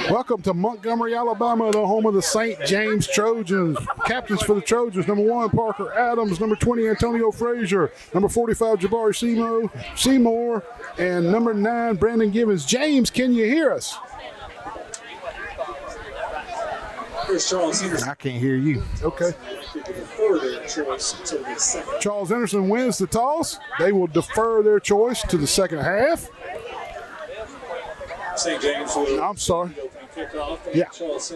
Welcome to Montgomery, Alabama, the home of the St. James Trojans. Captains for the Trojans, number 1, Parker Adams, number 20, Antonio Frazier, number 45, Jabari Seymour, and number 9, Brandon Givens. James, can you hear us? I can't hear you. Okay. Charles Anderson wins the toss. They will defer their choice to the second half. St. James I'm sorry. Yeah. Charles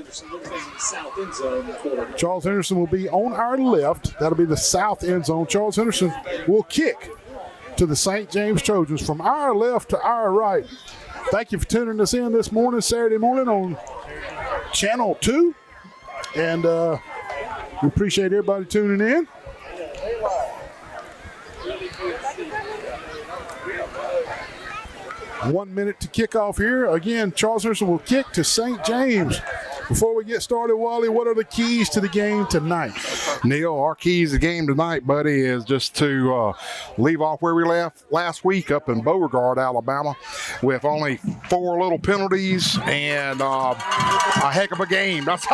Henderson will be on our left. That'll be the south end zone. Charles Henderson will kick to the St. James Trojans from our left to our right. Thank you for tuning us in this morning, Saturday morning on Channel 2. And we appreciate everybody tuning in. One minute to kick off here. Again, Charles Henderson will kick to St. James. Before we get started, Wally, what are the keys to the game tonight? Neil, our keys to the game tonight, buddy, is just to leave off where we left last week up in Beauregard, Alabama, with only 4 little penalties and a heck of a game. That's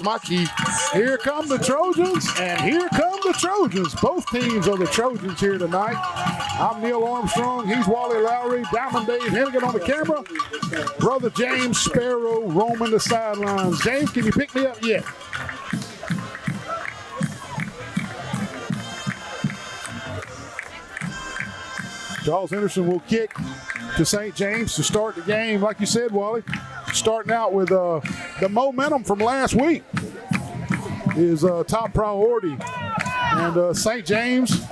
my key. Here come the Trojans, and here come the Trojans. Both teams are the Trojans here tonight. I'm Neil Armstrong. He's Wally Lowry. Diamond Dave Hennigan on the camera. Brother James Sparrow roaming the sidelines. James, can you pick me up yet? Charles Henderson will kick to St. James to start the game. Like you said, Wally, starting out with the momentum from last week is top priority. And St. James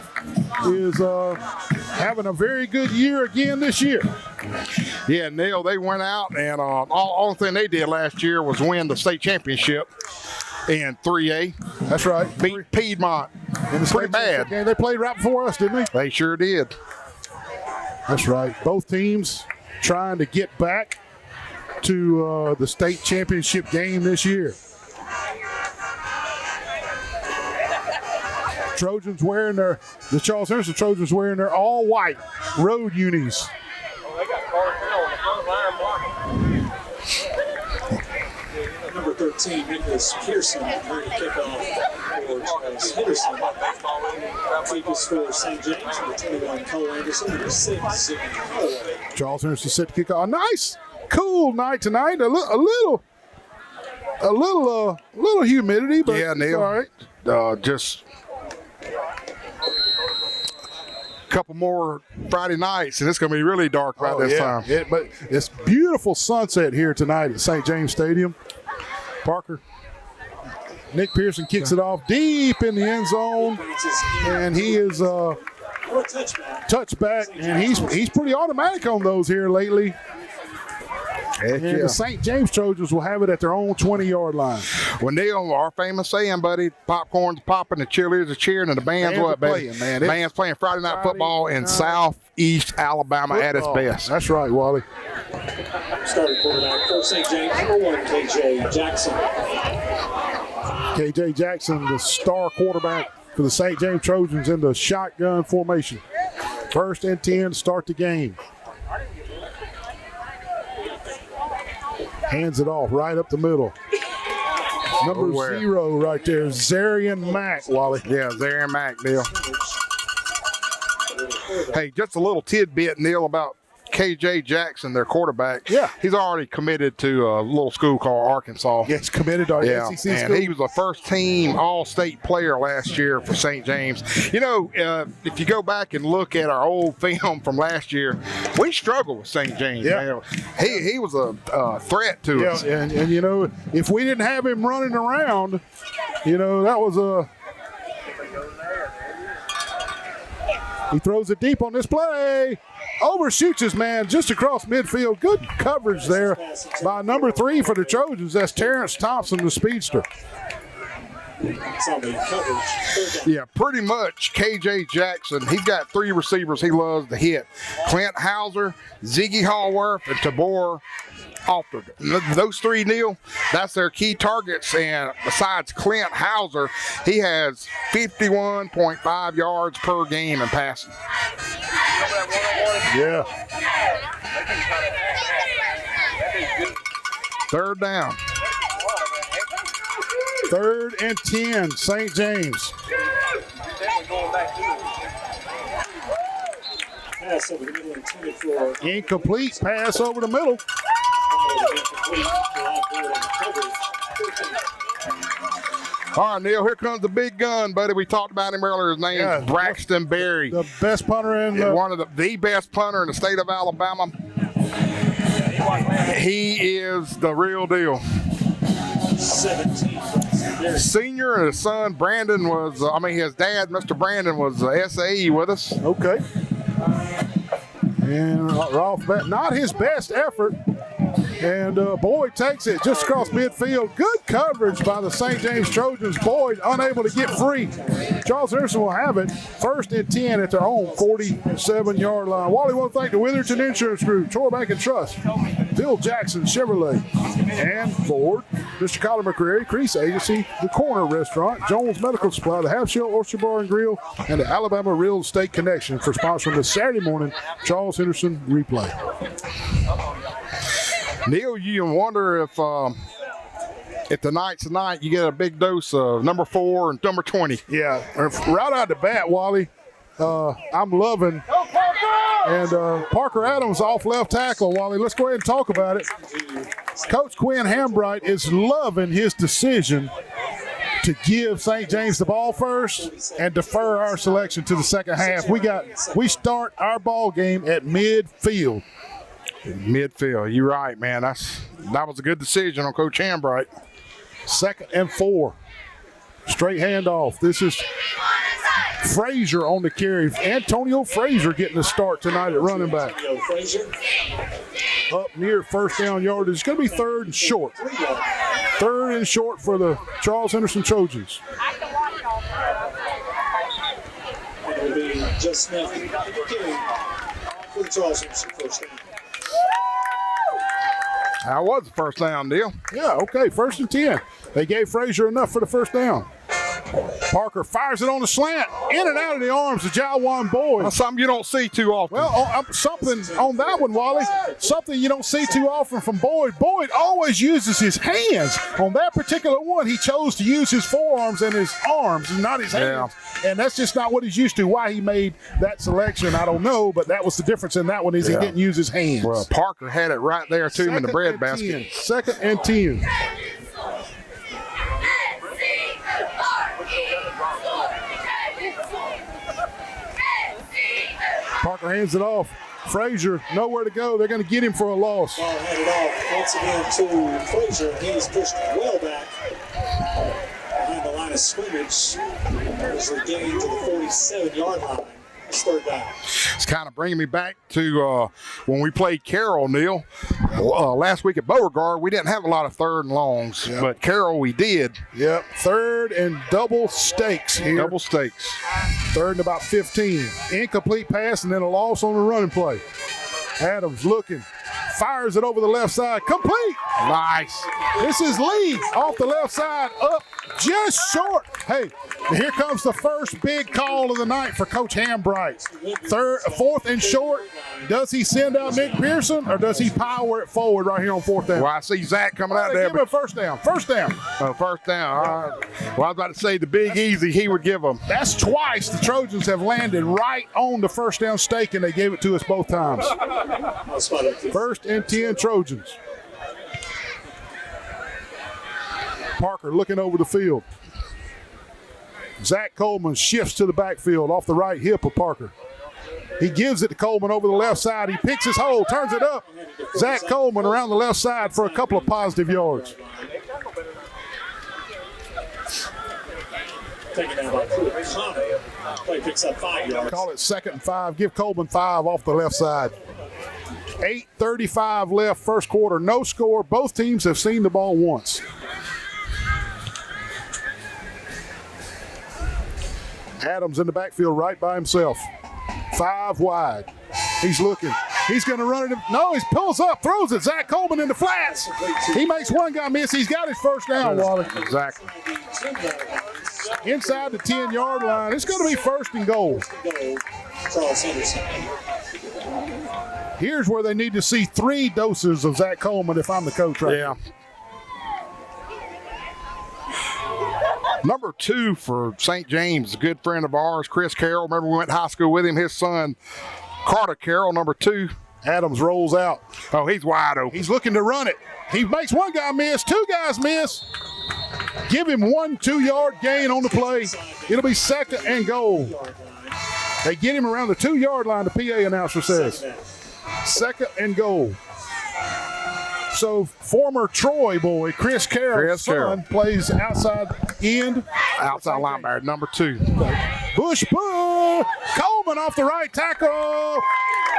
is having a very good year again this year. Yeah, Neil, they went out and all thing they did last year was win the state championship in 3A. That's right. Beat Piedmont. Pretty bad. Okay, they played right before us, didn't they? They sure did. That's right. Both teams trying to get back to the state championship game this year. Trojans wearing the Charles Henderson Trojans wearing their all white road unis. Number 13, Nicholas Pearson, here to kick off for Charles Henderson. Keepers for St. James, number 21, Cole Anderson, number 6, Ziggy Holloway. Charles Henderson set to kick off. A nice, cool night tonight. A little humidity, but yeah, Neil. All right. Just couple more Friday nights, and it's going to be really dark by this time. Yeah, but it's beautiful sunset here tonight at St. James Stadium. Parker, Nick Pearson kicks it off deep in the end zone, and he is touchback, and he's pretty automatic on those here lately. And the St. James Trojans will have it at their own 20-yard line. Well, Neil, our famous saying, buddy, popcorn's popping, the cheerleaders are cheering, and the band's what, baby? Band's playing Friday night football in Southeast Alabama at its best. That's right, Wally. Starting quarterback for St. James, number 1, K.J. Jackson. K.J. Jackson, the star quarterback for the St. James Trojans in the shotgun formation. 1st and 10 to start the game. Hands it off right up the middle. Number 0 right there, Zarian Mack, Wally. Yeah, Zarian Mack, Neil. Hey, just a little tidbit, Neil, about K.J. Jackson, their quarterback. Yeah. He's already committed to a little school called Arkansas. Yes, committed to our SEC school. And he was a first-team All-State player last year for St. James. You know, if you go back and look at our old film from last year, we struggled with St. James. Yeah. Man. He was a threat to us. And, you know, if we didn't have him running around, you know, that was a – he throws it deep on this play. Overshoots his man just across midfield. Good coverage there by number 3 for the Trojans. That's Terrence Thompson, the speedster. Yeah, pretty much K.J. Jackson. He's got 3 receivers he loves to hit. Clint Hauser, Ziggy Hallworth, and Tabor Alford. Those 3, Neil, that's their key targets. And besides Clint Hauser, he has 51.5 yards per game in passing. Yeah. Third down. 3rd and 10, St. James. Pass over the middle intended for Incomplete pass over the middle. All right, Neil, here comes the big gun, buddy. We talked about him earlier. His name is Braxton Berry. The best punter in the... One of the best punter in the state of Alabama. He is the real deal. 17. Senior, and his son Brandon was, his dad, Mr. Brandon, was SAE with us. Okay. And off bat, not his best effort. And Boyd takes it just across midfield. Good coverage by the St. James Trojans. Boyd unable to get free. Charles Henderson will have it. 1st and 10 at their own 47-yard line. Wally, want to thank the Witherton Insurance Group, Troy Bank and Trust, Bill Jackson Chevrolet, and Ford, Mr. Colin McCreary, Crease Agency, The Corner Restaurant, Jones Medical Supply, the Half Shell Oyster Bar and Grill, and the Alabama Real Estate Connection for sponsoring this Saturday morning Charles Henderson replay. Neil, you wonder if tonight's the night you get a big dose of number 4 and number 20. Yeah, right out the bat, Wally. I'm loving. And Parker Adams off left tackle, Wally. Let's go ahead and talk about it. Coach Quinn Hambright is loving his decision to give St. James the ball first and defer our selection to the second half. We start our ball game at midfield. Midfield, you're right, man. That was a good decision on Coach Hambright. 2nd and 4. Straight handoff. This is Frazier on the carry. Antonio Frazier getting the start tonight at running back. Up near first down yardage. It's going to be 3rd and short. 3rd and short for the Charles Henderson Trojans. It will be just Smith for the Charles Henderson first down. That was the first down, Neil. Yeah, okay, 1st and 10. They gave Frazier enough for the first down. Parker fires it on the slant, in and out of the arms of Jawan Boyd. That's something you don't see too often. Well, something on that one, Wally. Something you don't see too often from Boyd. Boyd always uses his hands. On that particular one, he chose to use his forearms and his arms, and not his hands. Yeah. And that's just not what he's used to. Why he made that selection, I don't know, but that was the difference in that one is he didn't use his hands. Well, Parker had it right there, to him in the bread basket. 2nd and 10. Parker hands it off. Frazier, nowhere to go. They're going to get him for a loss. Ball handed off once again to Frazier. He's pushed well back behind the line of scrimmage. There's a gain to the 47-yard line. It's 3rd down. It's kind of bringing me back to when we played Carroll, Neil. Last week at Beauregard, we didn't have a lot of 3rd and longs, but Carroll we did. Yep, 3rd and double stakes here. Double stakes. 3rd and about 15. Incomplete pass and then a loss on the running play. Adams looking. Fires it over the left side. Complete. Nice. This is Lee off the left side. Up just short. Hey, here comes the first big call of the night for Coach Hambright. 4th and short. Does he send out Nick Pearson or does he power it forward right here on 4th down? Well, I see Zach coming out there. Give him a first down. First down. First down. All right. Well, I was about to say the big easy he would give them. That's twice the Trojans have landed right on the first down stake, and they gave it to us both times. 1st and 10 Trojans. Parker looking over the field. Zach Coleman shifts to the backfield off the right hip of Parker. He gives it to Coleman over the left side. He picks his hole, turns it up. Zach Coleman around the left side for a couple of positive yards. Taken down by Connor. Play picks up 5 yards. Call it 2nd and 5. Give Coleman 5 off the left side. 8:35 left, first quarter. No score. Both teams have seen the ball once. Adams in the backfield right by himself. 5 wide. He's looking. He's going to run it. No, he pulls up, throws it. Zach Coleman in the flats. He makes one guy miss. He's got his first down, Wally. Exactly. Inside the 10-yard line. It's going to be 1st and goal. Charles Henderson. Here's where they need to see 3 doses of Zach Coleman if I'm the coach right Yeah. now. Number 2 for St. James, a good friend of ours, Chris Carroll. Remember we went to high school with him. His son, Carter Carroll, number 2. Adams rolls out. Oh, he's wide open. He's looking to run it. He makes one guy miss, 2 guys miss. Give him 1 2-yard gain on the play. It'll be 2nd and goal. They get him around the 2-yard line, the PA announcer says. 2nd and goal. So former Troy boy, Chris Carroll's son, plays outside end. Outside linebacker, number 2. Bush pull. Coleman off the right tackle.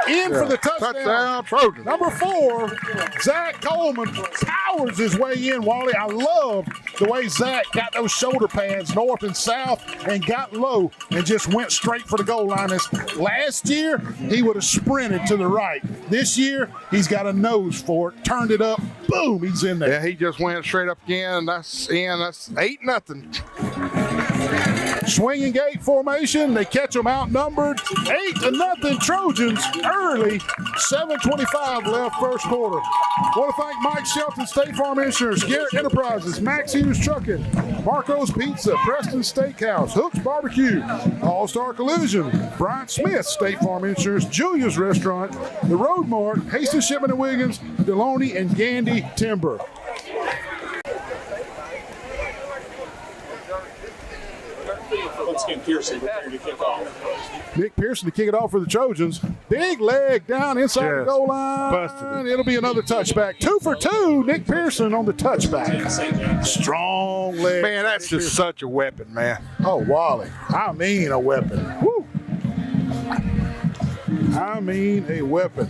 In for the touchdown. Touchdown, Trojan. Number 4, Zach Coleman powers his way in, Wally. I love the way Zach got those shoulder pads north and south and got low and just went straight for the goal line. Last year, he would have sprinted to the right. This year, he's got a nose for it, turned it up, boom, he's in there. Yeah, he just went straight up again. That's in. That's 8-0. Swinging gate formation. They catch them outnumbered. 8-0 Trojans early. 7:25 left first quarter. Want to thank Mike Shelton, State Farm Insurance, Garrett Enterprises, Max Hughes Trucking, Marco's Pizza, Preston Steakhouse, Hooks Barbecue, All-Star Collision, Bryant Smith, State Farm Insurance, Julia's Restaurant, The Road Mart, Hastings Shipment and Wiggins, Deloney and Gandy Timber. Once again, Pearson preparing to kick off. Nick Pearson to kick it off for the Trojans. Big leg down inside the goal line. Busted it. It'll be another touchback. 2 for 2. Nick Pearson on the touchback. Strong leg. Man, that's just such a weapon, man. Oh, Wally. I mean a weapon. Woo. I mean a weapon.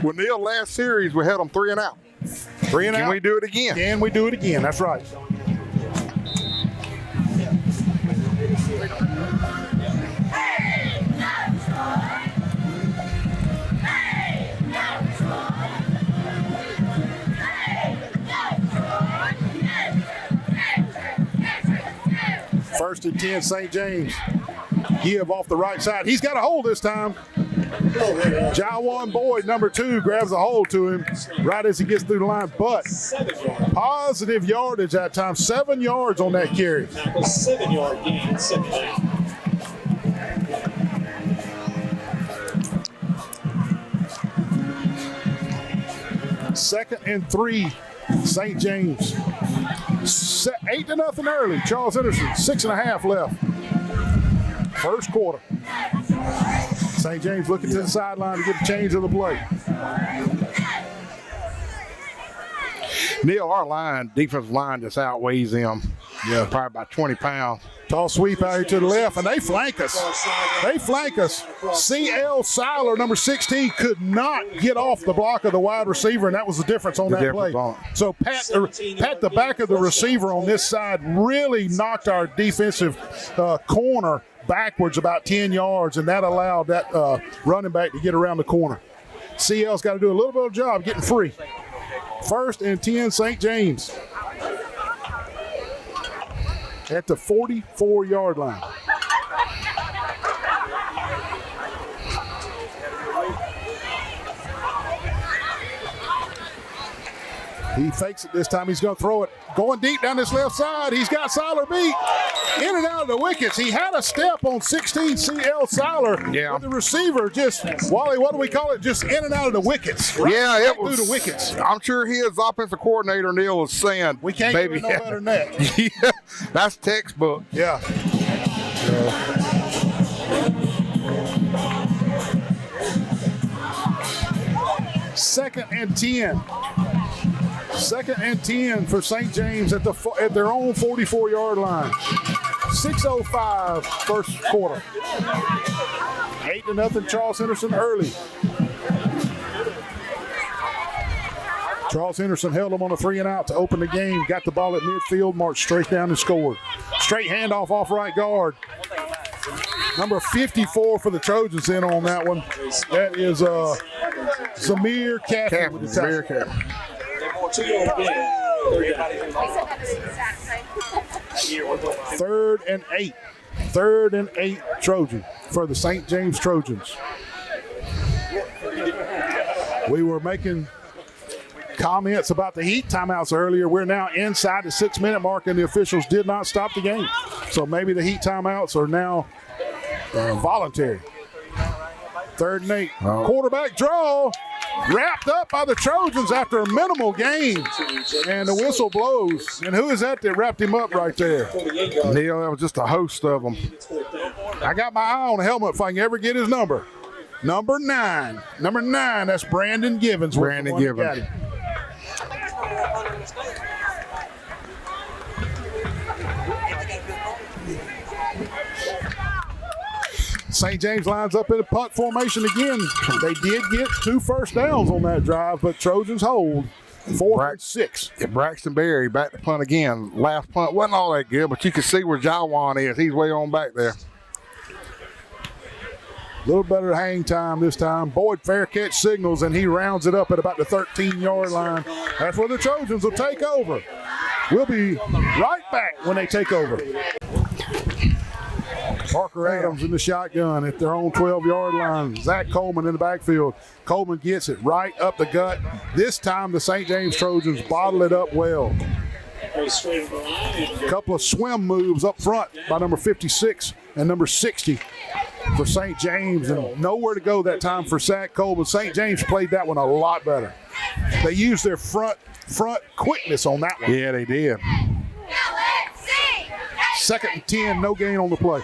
Well, Neil, last series we had them 3 and out. 3 and out. Can we do it again? Can we do it again? That's right. First and 10, St. James. Give off the right side. He's got a hold this time. Jawan Boyd, number 2, grabs a hold to him right as he gets through the line. But positive yardage that time. 7 yards on that carry. 7-yard gain, 7 down. Second and 3, St. James. 8-0 early. Charles Henderson, 6.5 left. First quarter. St. James looking to the sideline to get the change of the play. Neil, our defensive line just outweighs them. Yeah, probably about 20 pounds. Tall sweep out here to the left, and they flank us. They flank us. C.L. Seiler, number 16, could not get off the block of the wide receiver, and that was the difference on that play. So Pat, the back of the receiver on this side, really knocked our defensive corner backwards about 10 yards, and that allowed that running back to get around the corner. CL's got to do a little bit of a job getting free. First and 10, St. James. At the 44-yard line. He fakes it this time. He's going to throw it. Going deep down this left side. He's got Seiler beat. In and out of the wickets. He had a step on 16 C.L. Seiler. Yeah. But the receiver just, Wally, what do we call it? Just in and out of the wickets. Right, yeah, it was. Through the wickets. I'm sure his offensive coordinator, Neil, was saying, we can't baby, do it no better than that. Yeah, that's textbook. Yeah. Second and 10. Second and 10 for St. James at their own 44-yard line. 6:05 first quarter. 8-0 Charles Henderson early. Charles Henderson held him on a 3 and out to open the game. Got the ball at midfield, marched straight down and scored. Straight handoff off right guard. Number 54 for the Trojans in on that one. That is Zamir Caffey with the Zamir tackle. Caffey. 2-yard gain. 3rd and 8. 3rd and 8 Trojan for the St. James Trojans. We were making comments about the heat timeouts earlier. We're now inside the 6-minute mark, and the officials did not stop the game. So maybe the heat timeouts are now voluntary. 3rd and 8. Quarterback draw. Wrapped up by the Trojans after a minimal gain. And the whistle blows. And who is that wrapped him up right there? Neil, that was just a host of them. I got my eye on the helmet if I can ever get his number. Number 9. Number 9, that's Brandon Givens. Brandon Givens. St. James lines up in a punt formation again. They did get 2 first downs on that drive, but Trojans hold 4th and 6. Yeah, Braxton Berry back to punt again. Last punt wasn't all that good, but you can see where Jawan is. He's way on back there. A little better hang time this time. Boyd fair catch signals, and he rounds it up at about the 13-yard line. That's where the Trojans will take over. We'll be right back when they take over. Parker Adams in the shotgun at their own 12-yard line. Zach Coleman in the backfield. Coleman gets it right up the gut. This time the St. James Trojans bottle it up well. A couple of swim moves up front by number 56 and number 60 for St. James, and nowhere to go that time for Zach Coleman. St. James played that one a lot better. They used their front quickness on that one. Yeah, they did. 2nd and 10, no gain on the play.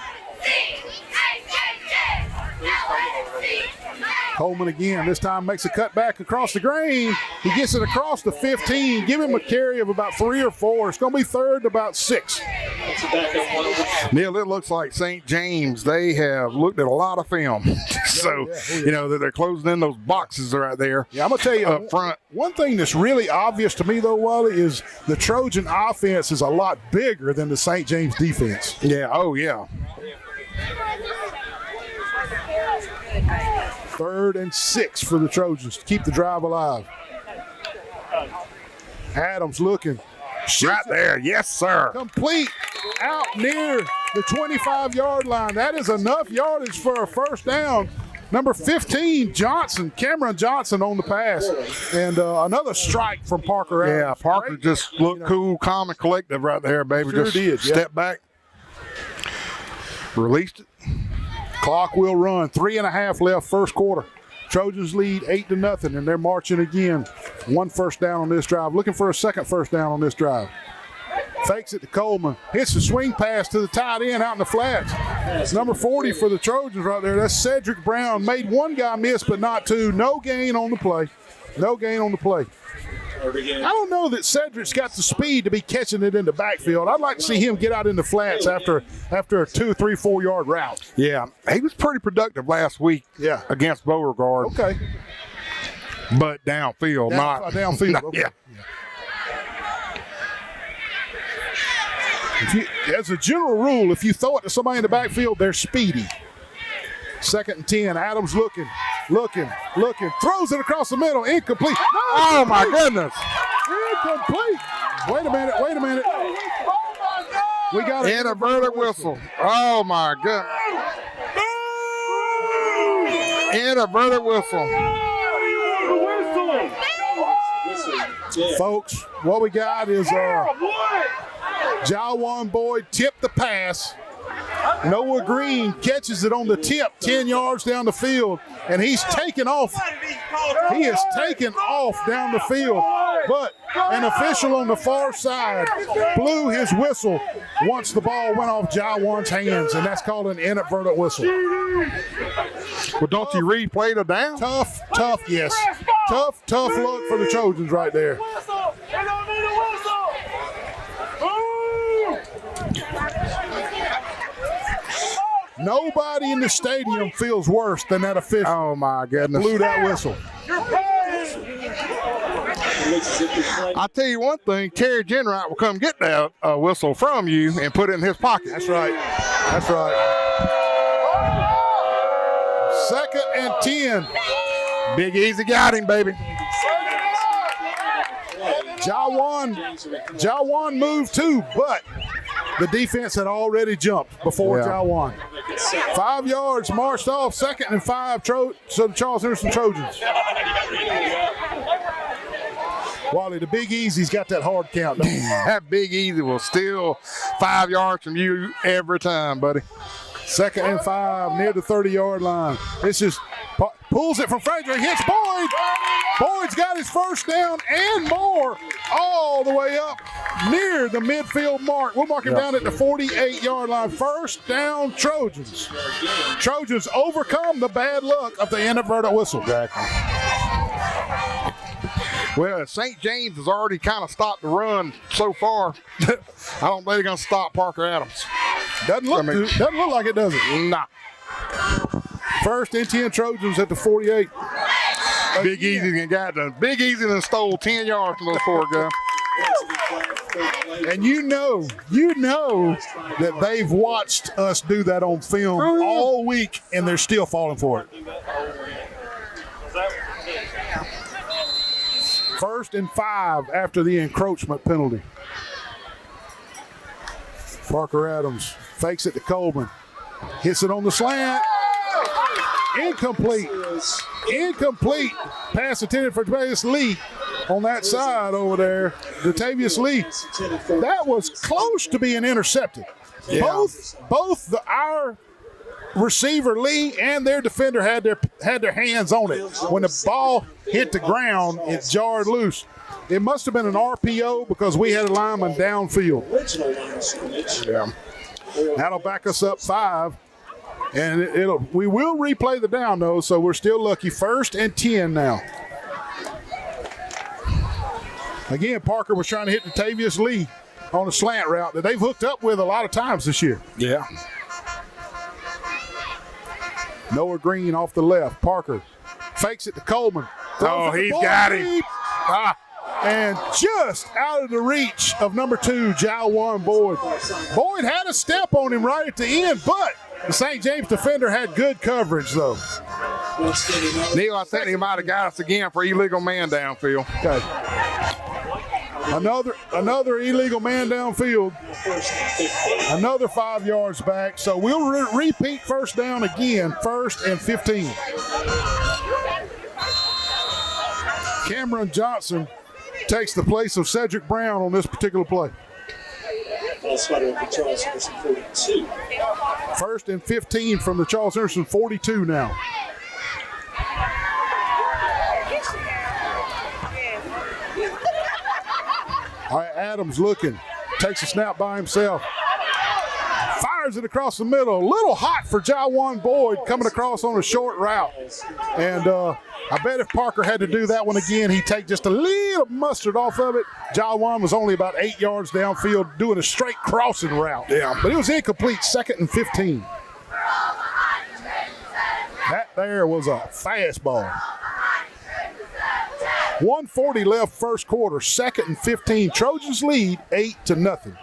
Coleman again, this time makes a cut back across the grain. He gets it across the 15. Give him a carry of about 3 or 4. It's going to be 3rd and about 6. Neil, it looks like St. James, they have looked at a lot of film. So, you know, they're closing in those boxes right there. Yeah, I'm going to tell you up front. One thing that's really obvious to me, though, Wally, is the Trojan offense is a lot bigger than the St. James defense. Yeah, oh, yeah. 3rd and 6 for the Trojans to keep the drive alive. Adams looking. Right there. Yes, sir. Complete out near the 25-yard line. That is enough yardage for a first down. Number 15, Johnson, Cameron Johnson on the pass. And another strike from Parker Adams. Yeah, Parker just looked cool, calm, and collective right there, baby. Sure just did, step back. Released it. Clock will run. 3.5 left, first quarter. Trojans lead 8-0, and they're marching again. 1 first down on this drive. Looking for a 2nd first down on this drive. Fakes it to Coleman. Hits the swing pass to the tight end out in the flats. It's number 40 for the Trojans right there. That's Cedric Brown. Made one guy miss, but not 2. No gain on the play. No gain on the play. I don't know that Cedric's got the speed to be catching it in the backfield. I'd like to see him get out in the flats after a 2, 3, 4 yard route. Yeah, he was pretty productive last week against Beauregard. Okay. But downfield, not downfield. Not, okay. Yeah. As a general rule, if you throw it to somebody in the backfield, they're speedy. 2nd and 10. Adams looking. Throws it across the middle. Incomplete. No, oh, my goodness. Incomplete. Wait a minute. We got an inverted whistle. Oh, my goodness. Inverted whistle. Folks, what we got is Jawan Boyd tipped the pass. Noah Green catches it on the tip 10 yards down the field, and he's taken off. He is taken off down the field, but an official on the far side blew his whistle once the ball went off Jawan's hands, and that's called an inadvertent whistle. Well, don't you replay the down? Tough, yes. Tough look for the Trojans right there. Nobody in the stadium feels worse than that official. Oh, my goodness. Blew that whistle. I'll tell you one thing, Terry Jenright will come get that whistle from you and put it in his pocket. That's right. 2nd and 10. Big Easy got him, baby. Jawan moved too, but The defense had already jumped before Jawan. 5 yards marched off, 2nd and 5 to the Charles Henderson Trojans. Wally, the Big Easy's got that hard count. That Big Easy will steal 5 yards from you every time, buddy. 2nd and 5 near the 30-yard line. This is pulls it from Frazier, hits Boyd. Boyd's got his first down and more all the way up near the midfield mark. We'll mark him down at the 48-yard line. First down, Trojans. Trojans overcome the bad luck of the inadvertent whistle. Exactly. Well, St. James has already kind of stopped the run so far. I don't think they're going to stop Parker Adams. Doesn't look like it, does it? Nah. 1st and 10 Trojans at the 48. Big Easy done stole 10 yards from those poor guys. And you know that they've watched us do that on film all week, and they're still falling for it. 1st and 5 after the encroachment penalty. Parker Adams fakes it to Coleman. Hits it on the slant. Incomplete. Pass intended for Datavius Lee on that side over there. Datavius Lee. That was close to being intercepted. Yeah. Both our receiver Lee and their defender had their hands on it. When the ball hit the ground, it jarred loose. It must have been an RPO because we had a lineman downfield. Yeah. That'll back us up 5. And we will replay the down, though, so we're still lucky. 1st and 10 now. Again, Parker was trying to hit Datavius Lee on a slant route that they've hooked up with a lot of times this year. Yeah. Noah Green off the left. Parker fakes it to Coleman. He's got him. And just out of the reach of number 2, Jawan Boyd. Boyd had a step on him right at the end, but the St. James defender had good coverage, though. Neil, I think he might have got us again for illegal man downfield. Okay. Another illegal man downfield. Another 5 yards back. So we'll repeat first down again, 1st and 15. Cameron Johnson takes the place of Cedric Brown on this particular play. 1st and 15 from the Charles Henderson 42 now. All right, Adams looking. Takes a snap by himself. Fires it across the middle. A little hot for Jawan Boyd coming across on a short route. And I bet if Parker had to do that one again, he'd take just a little mustard off of it. Jawan was only about 8 yards downfield doing a straight crossing route. Yeah, but it was incomplete, 2nd and 15. That there was a fastball. 1:40 left first quarter, 2nd and 15. Trojans lead 8-0.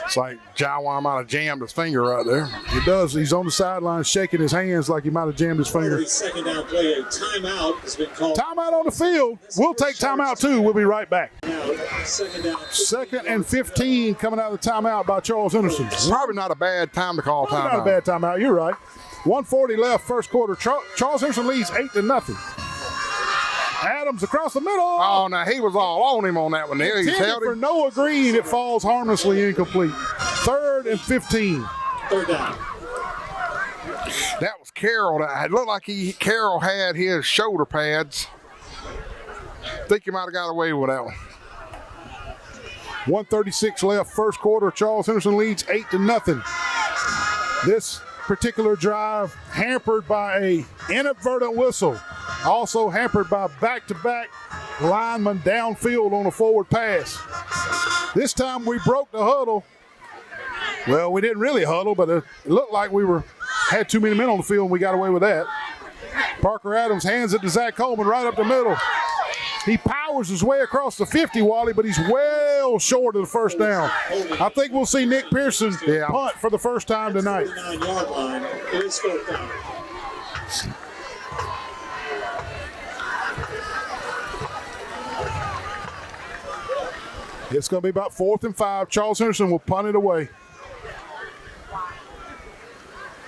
It's like Jawan might have jammed his finger right there. He does. He's on the sideline shaking his hands like he might have jammed his finger. Second down play, a timeout has been called. Timeout on the field. We'll take timeout too. We'll be right back. Second down. 2nd and 15 coming out of the timeout by Charles Henderson. Probably not a bad time to call timeout. Not a bad timeout. You're right. 1:40 left first quarter. Charles Henderson leads 8-0. Adams across the middle. Oh, now he was all on him on that one there. He held for him. Noah Green. It falls harmlessly incomplete. 3rd and 15. Third down. That was Carroll. It looked like Carroll had his shoulder pads. I think he might have got away with that one. 1:36 left first quarter. Charles Henderson leads 8-0. This particular drive hampered by a inadvertent whistle. Also hampered by back-to-back linemen downfield on a forward pass. This time we broke the huddle. Well, we didn't really huddle, but it looked like we had too many men on the field and we got away with that. Parker Adams hands it to Zach Coleman right up the middle. He powers his way across the 50, Wally, but he's well short of the first down. I think we'll see Nick Pearson punt for the first time tonight. 39-yard line. It is fourth down. It's going to be about 4th and 5. Charles Henderson will punt it away.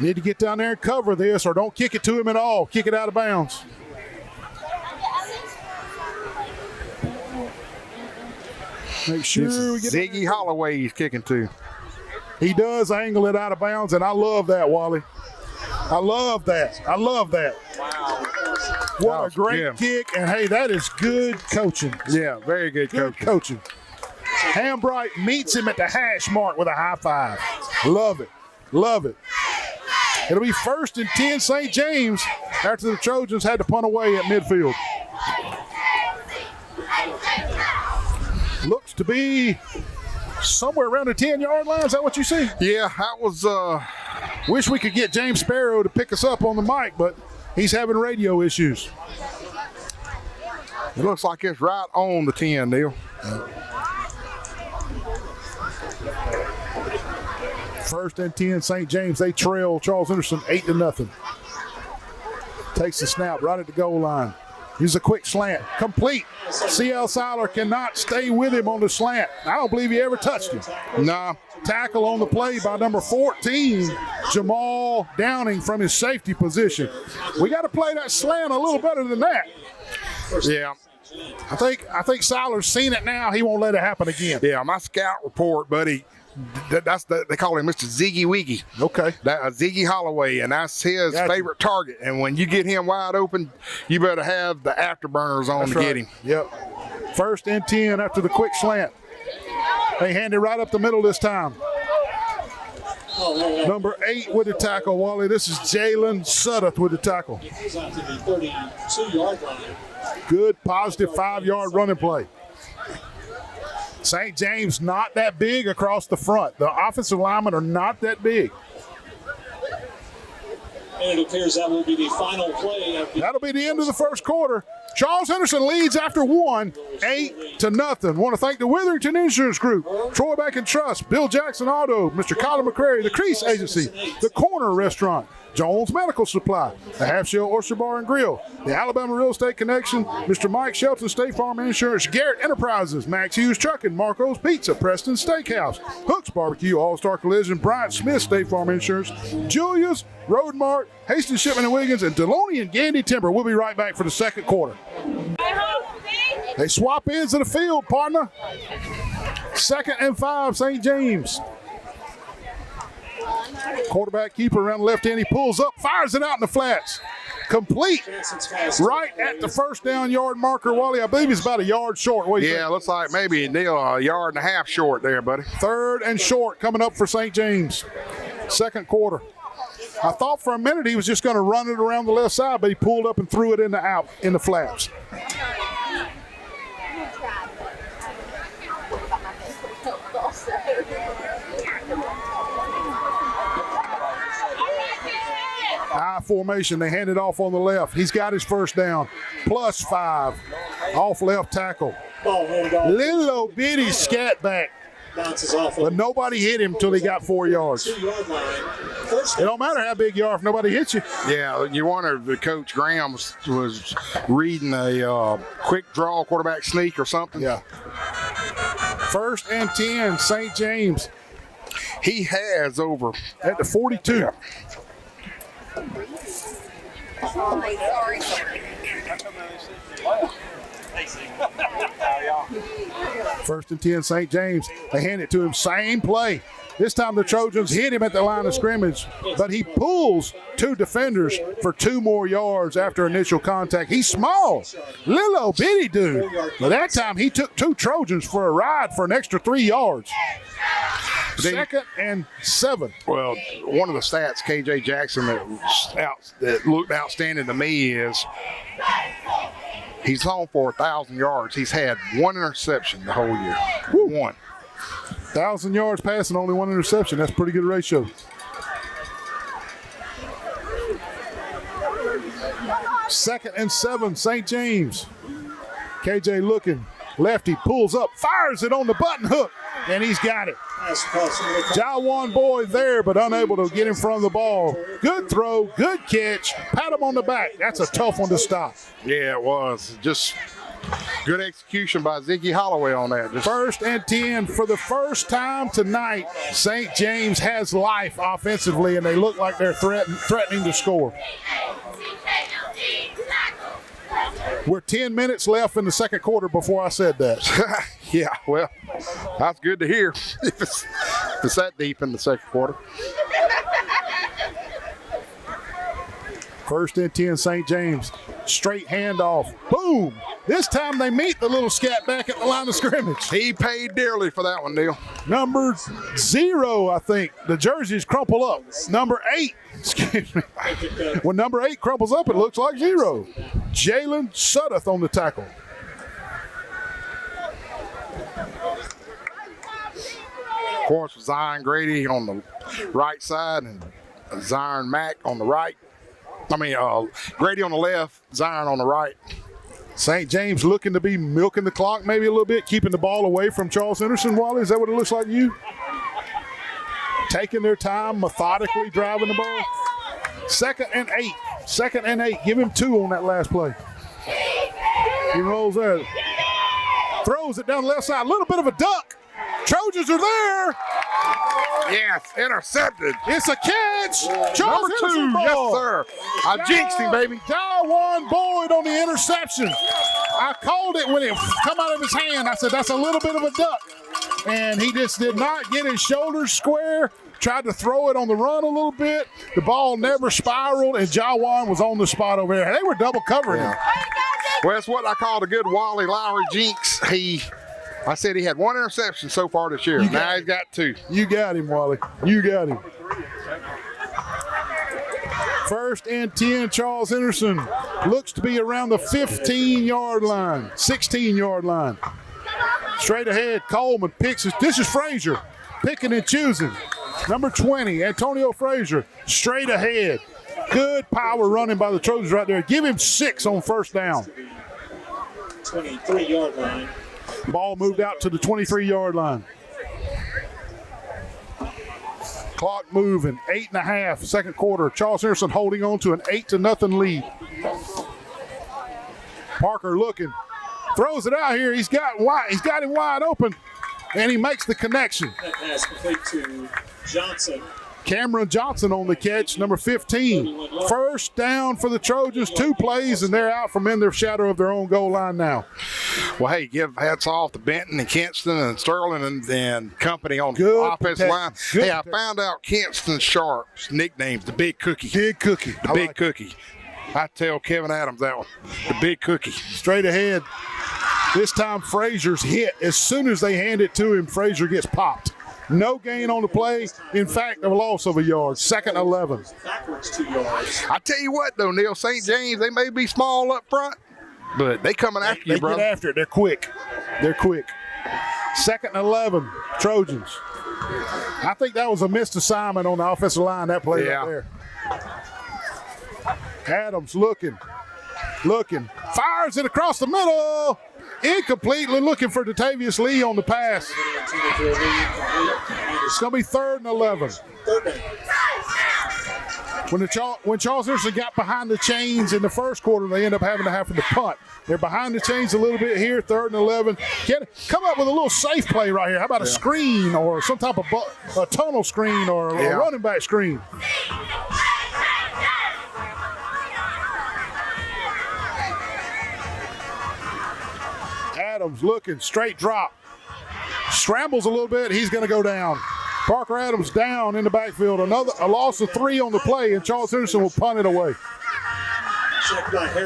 Need to get down there and cover this, or don't kick it to him at all. Kick it out of bounds. Make sure we get Ziggy Holloway he's kicking to. He does angle it out of bounds, and I love that, Wally. I love that. I love that. What a great kick, and hey, that is good coaching. Yeah, very good coaching. Hambright meets him at the hash mark with a high five. Love it. Love it. It'll be 1st and 10 St. James after the Trojans had to punt away at midfield. Looks to be somewhere around the 10-yard line. Is that what you see? Yeah, that was. Wish we could get James Sparrow to pick us up on the mic, but he's having radio issues. It looks like it's right on the 10, Neil. 1st and 10 St. James. They trail Charles Henderson 8-0. Takes the snap right at the goal line. Here's a quick slant. Complete. C.L. Seiler cannot stay with him on the slant. I don't believe he ever touched him. Nah. Tackle on the play by number 14, Jamal Downing from his safety position. We got to play that slant a little better than that. Yeah. I think Seiler's seen it now. He won't let it happen again. Yeah, my scout report, buddy, they call him Mr. Ziggy Wiggy. Okay. Ziggy Holloway, and that's his favorite target. And when you get him wide open, you better have the afterburners on to get him. Yep. 1st and 10 after the quick slant. They hand it right up the middle this time. Number 8 with the tackle, Wally. This is Jalen Sudduth with the tackle. He's out to the 32-yard line. Good, positive 5-yard running play. St. James not that big across the front. The offensive linemen are not that big. And it appears that will be the final play. That'll be the end of the first quarter. Charles Henderson leads after one, 8-0. Want to thank the Witherington Insurance Group, Troy Bank and Trust, Bill Jackson Auto, Mr. Colin McCrary, the Crease Agency, the Corner Restaurant, Jones Medical Supply, the Half Shell Oyster Bar and Grill, the Alabama Real Estate Connection, Mr. Mike Shelton, State Farm Insurance, Garrett Enterprises, Max Hughes Trucking, Marco's Pizza, Preston Steakhouse, Hooks Barbecue, All-Star Collision, Bryant Smith, State Farm Insurance, Julia's, Road Mart, Hastings Shipment and Wiggins, and Deloney and Gandy Timber. We'll be right back for the second quarter. They swap ends of the field, partner. 2nd and 5, St. James. Quarterback keeper around the left end. He pulls up, fires it out in the flats. Complete. Right at the 1st down yard marker, Wally. I believe he's about a yard short. What do you think? Looks like maybe Neil a yard and a half short there, buddy. 3rd and short coming up for St. James. Second quarter. I thought for a minute he was just going to run it around the left side, but he pulled up and threw it in the flaps. I formation. They hand it off on the left. He's got his 1st down. +5. Off left tackle. Little old bitty scat back. Bounces off. But nobody hit him until he got 4 yards. 2-yard line. It don't matter how big you are if nobody hits you. Yeah, you wonder if Coach Graham was reading a quick draw quarterback sneak or something. Yeah. 1st and 10, St. James. He has over at the 42. Yeah. Sorry. 1st and 10, St. James. They hand it to him. Same play. This time the Trojans hit him at the line of scrimmage, but he pulls 2 defenders for 2 more yards after initial contact. He's small, little bitty dude. But that time he took 2 Trojans for a ride for an extra 3 yards. 2nd and 7. Well, one of the stats KJ Jackson that looked outstanding to me is he's on for 1,000 yards. He's had 1 interception the whole year. 1. 1,000 yards passing, only 1 interception. That's a pretty good ratio. 2nd and 7, St. James. KJ looking. Lefty pulls up, fires it on the button hook, and he's got it. Jawan Boyd there, but unable to get in front of the ball. Good throw, good catch. Pat him on the back. That's a tough one to stop. Yeah, it was. Just Good execution by Ziggy Holloway on that. Just 1st and 10 for the first time tonight. St. James has life offensively, and they look like they're threatening to score. We're 10 minutes left in the second quarter before I said that. yeah, well, that's good to hear. If it's that deep in the second quarter. 1st and 10, St. James. Straight handoff. Boom. This time they meet the little scat back at the line of scrimmage. He paid dearly for that one, Neil. Number 0, I think. The jerseys crumple up. Number 8. Excuse me. When number 8 crumples up, it looks like 0. Jalen Suddeth on the tackle. Of course, Zion Grady on the right side and Zion Mack on the right. Grady on the left, Zion on the right. St. James looking to be milking the clock maybe a little bit, keeping the ball away from Charles Henderson. Wally, is that what it looks like to you? Taking their time, methodically driving the ball. 2nd and 8. 2nd and 8. Give him 2 on that last play. He rolls there. Throws it down the left side. A little bit of a duck. Trojans are there. Yes, intercepted. It's a catch. Charles Number 2, Henderson yes, ball. sir. I jinxed him, baby. Jawan Boyd on the interception. I called it when it come out of his hand. I said, that's a little bit of a duck. And he just did not get his shoulders square. Tried to throw it on the run a little bit. The ball never spiraled, and Jawan was on the spot over there. They were double covering him. Well, that's what I called a good Wally Lowry jinx. I said he had 1 interception so far this year. Now he's got 2. You got him, Wally. You got him. 1st and 10, Charles Henderson. Looks to be around the 15-yard line, 16-yard line. Straight ahead, Coleman picks it. This is Frazier picking and choosing. Number 20, Antonio Frazier, straight ahead. Good power running by the Trojans right there. Give him 6 on 1st down. 23-yard line. Ball moved out to the 23-yard line. Clock moving, 8.5, second quarter. Charles Henderson holding on to an 8-0 lead. Parker looking, throws it out here. He's got him wide open, and he makes the connection. That pass complete to Johnson. Cameron Johnson on the catch, number 15. 1st down for the Trojans, 2 plays, and they're out from in their shadow of their own goal line now. Well, hey, give hats off to Benton and Kinston and Sterling and company on the Good offensive line. Good Hey, I found out Kinston Sharp's nickname's the Big Cookie. Big Cookie. The Big Cookie. I tell Kevin Adams that one. The Big Cookie. Straight ahead. This time Frazier's hit. As soon as they hand it to him, Frazier gets popped. No gain on the play. In fact, a loss of a yard. 2nd and 11. Backwards 2 yards. I tell you what, though, Neil, St. James, they may be small up front, but they coming after you, bro. They get after it. They're quick. 2nd and 11, Trojans. I think that was a missed assignment on the offensive line, that play right there. Adams looking, fires it across the middle. Incompletely looking for Datavius Lee on the pass. It's going to be 3rd and 11. When Charles Henderson got behind the chains in the first quarter, they end up having to punt. They're behind the chains a little bit here, 3rd and 11. Come up with a little safe play right here. How about a screen or some type of a tunnel screen or a running back screen? Adams looking, straight drop. Scrambles a little bit, he's going to go down. Parker Adams down in the backfield. A loss of 3 on the play, and Charles Henderson will punt it away.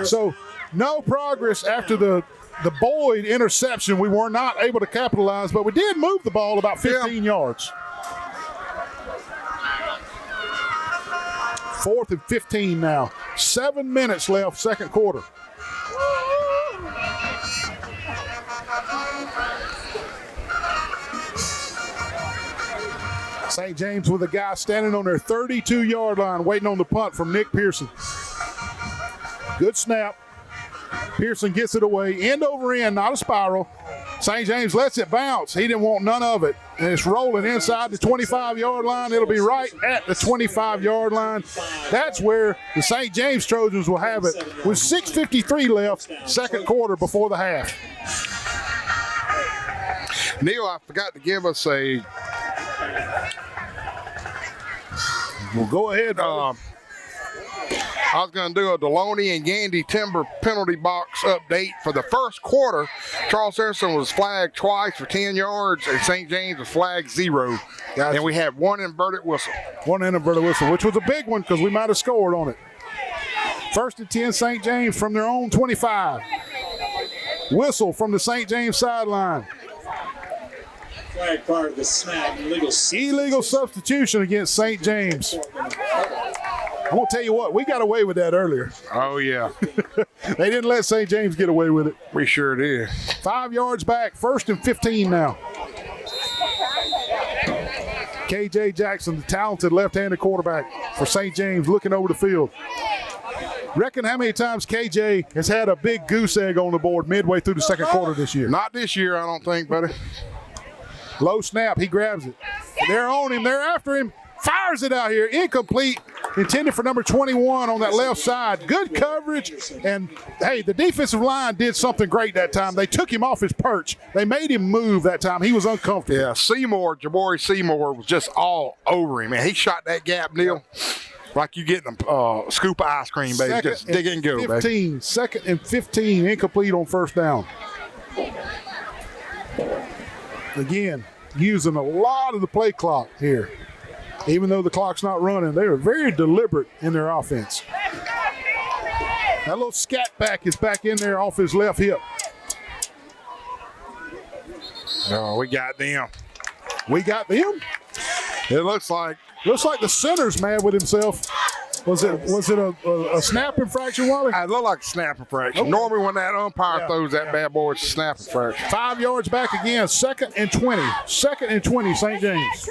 So no progress after the Boyd interception. We were not able to capitalize, but we did move the ball about 15 yards. 4th and 15 now. 7 minutes left, second quarter. St. James with a guy standing on their 32-yard line waiting on the punt from Nick Pearson. Good snap. Pearson gets it away. End over end, not a spiral. St. James lets it bounce. He didn't want none of it. And it's rolling inside the 25-yard line. It'll be right at the 25-yard line. That's where the St. James Trojans will have it with 6:53 left, second quarter before the half. Neil, I forgot to give us a. Well, go ahead. I was going to do a Deloney and Gandy Timber penalty box update for the first quarter. Charles Henderson was flagged twice for 10 yards, and St. James was flagged 0. Gotcha. And we had one inverted whistle. One inverted whistle, which was a big one because we might have scored on it. First and 10, St. James from their own 25. Whistle from the St. James sideline. Flag part of the snap. Illegal substitution against St. James. I'm going to tell you what, we got away with that earlier. Oh, yeah. They didn't let St. James get away with it. We sure did. 5 yards back, first and 15 now. KJ Jackson, the talented left-handed quarterback for St. James, looking over the field. Reckon how many times KJ has had a big goose egg on the board midway through the second quarter this year? Not this year, I don't think, buddy. Low snap, he grabs it. They're on him, they're after him. Fires it out here, incomplete, intended for number 21 on that left side. Good coverage, and hey, the defensive line did something great that time. They took him off his perch. They made him move that time. He was uncomfortable. Yeah, Jabari Seymour was just all over him, man. He shot that gap, Neil, like you getting a scoop of ice cream, baby. Just dig it and go, 15, baby. Second and 15, incomplete on first down. Again, using a lot of the play clock here. Even though the clock's not running, they are very deliberate in their offense. That little scat back is back in there off his left hip. Oh, we got them. We got them? It looks like the center's mad with himself. Was it a snap infraction, Wally? it looked like a snap infraction. Okay. Normally when that umpire throws that bad boy, it's a snap infraction. 5 yards back again, second and 20. Second and 20, St. James.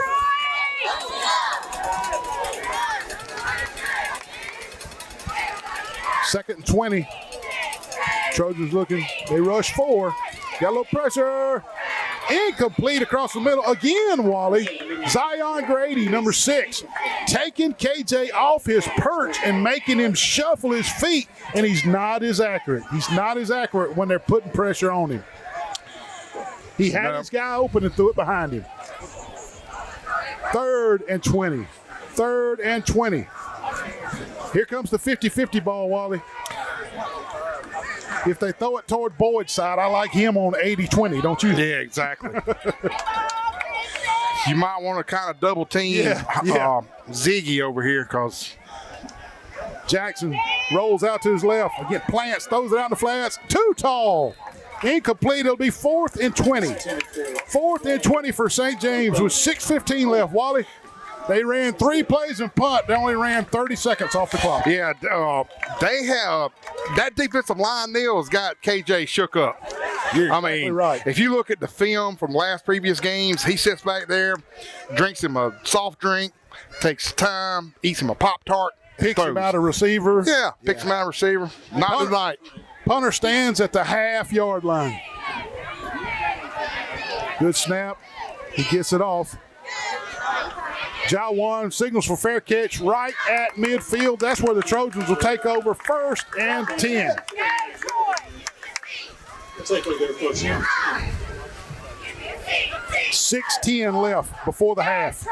Second and 20. Trojans looking. They rush 4. Got a little pressure. Incomplete across the middle. Again, Wally. Zion Grady, number 6, taking KJ off his perch and making him shuffle his feet, and he's not as accurate. He's not as accurate when they're putting pressure on him. He had his guy open and threw it behind him. 3rd and 20. 3rd and 20. Here comes the 50-50 ball, Wally. If they throw it toward Boyd's side, I like him on 80-20, don't you? Yeah, exactly. You might want to kind of double team Ziggy over here because Jackson rolls out to his left. Again, plants, throws it out in the flats. Too tall. Incomplete. It'll be 4th and 20. 4th and 20 for St. James with 6:15 left. Wally, they ran 3 plays and punt. They only ran 30 seconds off the clock. Yeah, they have that defensive line. Neil has got KJ shook up. I mean, right. If you look at the film from previous games, he sits back there, drinks him a soft drink, takes time, eats him a Pop-Tart, Picks him out a receiver. Yeah, picks him out a receiver. Not tonight. Punter stands at the half-yard line. Good snap. He gets it off. Jawan signals for fair catch right at midfield. That's where the Trojans will take over, 1st and 10. Take it there, Coach. 6:10 left before the half.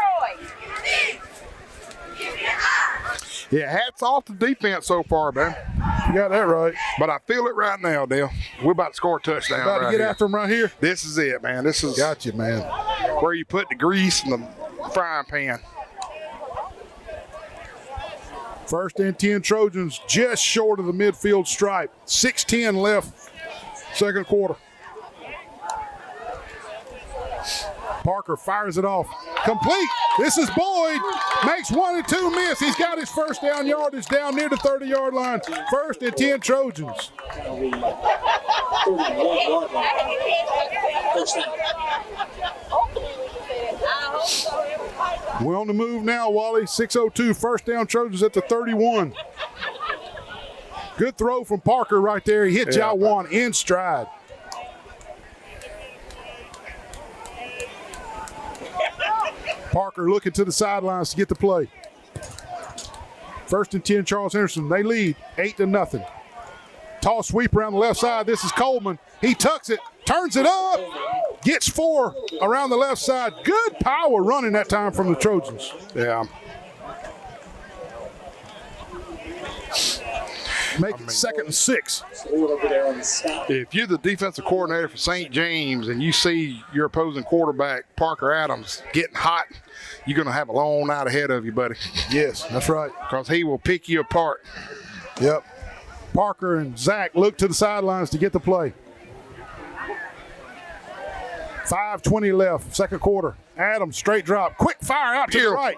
Yeah, hats off to defense so far, man. You got that right. But I feel it right now, Dale. We're about to score a touchdown. About to get after him right here. This is it, man. This is Got you, man. where you put the grease in the frying pan. 1st and 10 Trojans just short of the midfield stripe. 6:10 left, second quarter. Parker fires it off. Complete. This is Boyd. Makes 1 and 2 miss. He's got his first down yardage down near the 30-yard line. 1st and 10 Trojans. 31-yard line. First down. We're on the move now, Wally. 6:02, first down Trojans at the 31. Good throw from Parker right there. He hit Jawan in stride. Parker looking to the sidelines to get the play. 1st and 10, Charles Henderson. They lead 8-0. Toss sweep around the left side. This is Coleman. He tucks it, turns it up, gets 4 around the left side. Good power running that time from the Trojans. Yeah. Make it 2nd and 6. Over there on the stop. If you're the defensive coordinator for St. James and you see your opposing quarterback, Parker Adams, getting hot, you're going to have a long night ahead of you, buddy. Yes, that's right. Because he will pick you apart. Yep. Parker and Zach look to the sidelines to get the play. 5:20 left, 2nd quarter. Adams, straight drop. Quick fire out to the right.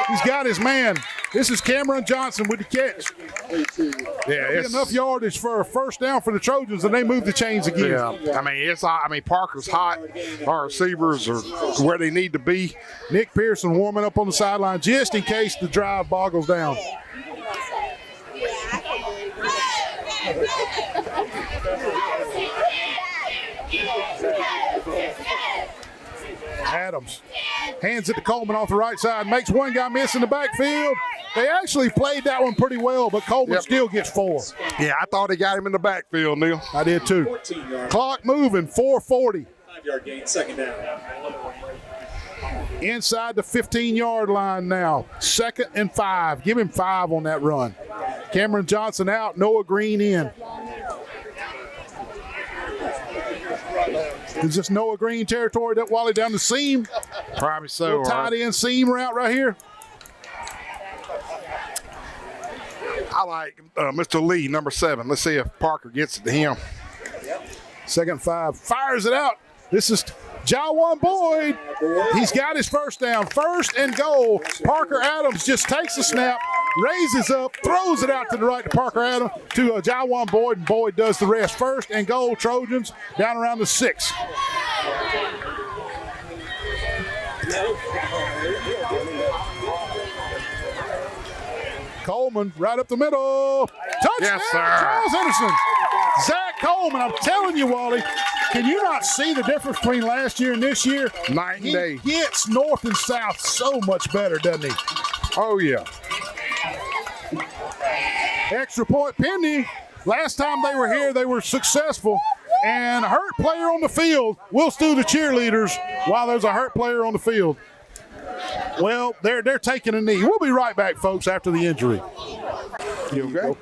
He's got his man. This is Cameron Johnson with the catch. Yeah, it's enough yardage for a 1st down for the Trojans, and they move the chains again. Yeah, I mean, Parker's hot. Our receivers are where they need to be. Nick Pearson warming up on the sideline just in case the drive boggles down. Adams hands it to Coleman off the right side, makes one guy miss in the backfield. They actually played that one pretty well, but Coleman still gets 4. Yeah, I thought he got him in the backfield, Neil. I did too. 14 yards. Clock moving, 4:40. 5-yard gain, 2nd down. Inside the 15-yard line now. 2nd and 5. Give him 5 on that run. Cameron Johnson out, Noah Green in. Is this Noah Green territory that Wally down the seam? Probably so. Tight end seam route right here. I like Mr. Lee, number 7. Let's see if Parker gets it to him. 2nd and 5. Fires it out. This is Jawan Boyd. He's got his 1st down. 1st and goal. Parker Adams just takes the snap, raises up, throws it out to the right to Parker Adams, to Jawan Boyd, and Boyd does the rest. 1st and goal, Trojans, down around the 6. Coleman right up the middle. Touchdown, Yes, sir. Charles Henderson. Zach Coleman, I'm telling you, Wally, can you not see the difference between last year and this year? Night and He day. gets north and south so much better, doesn't he? Oh, yeah. Extra point pending. Last time they were here, they were successful. And a hurt player on the field will stew the cheerleaders while there's a hurt player on the field. Well, they're taking a knee. We'll be right back, folks, after the injury. You okay?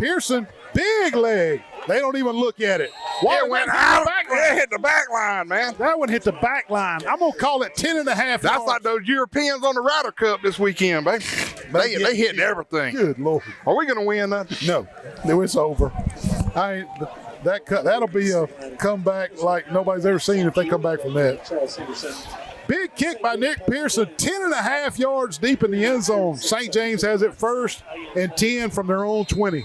Pearson, big leg. They don't even look at it. It went out. It hit the back line, man. That one hit the back line. I'm going to call it 10.5 That's yards. like those Europeans on the Ryder Cup this weekend, baby. They hit everything. Good Lord. Are we going to win that? No, it's over. That'll be a comeback like nobody's ever seen if they come back from that. Charles Henderson. Big kick by Nick Pearson, 10.5 yards deep in the end zone. St. James has it 1st and 10 from their own 20.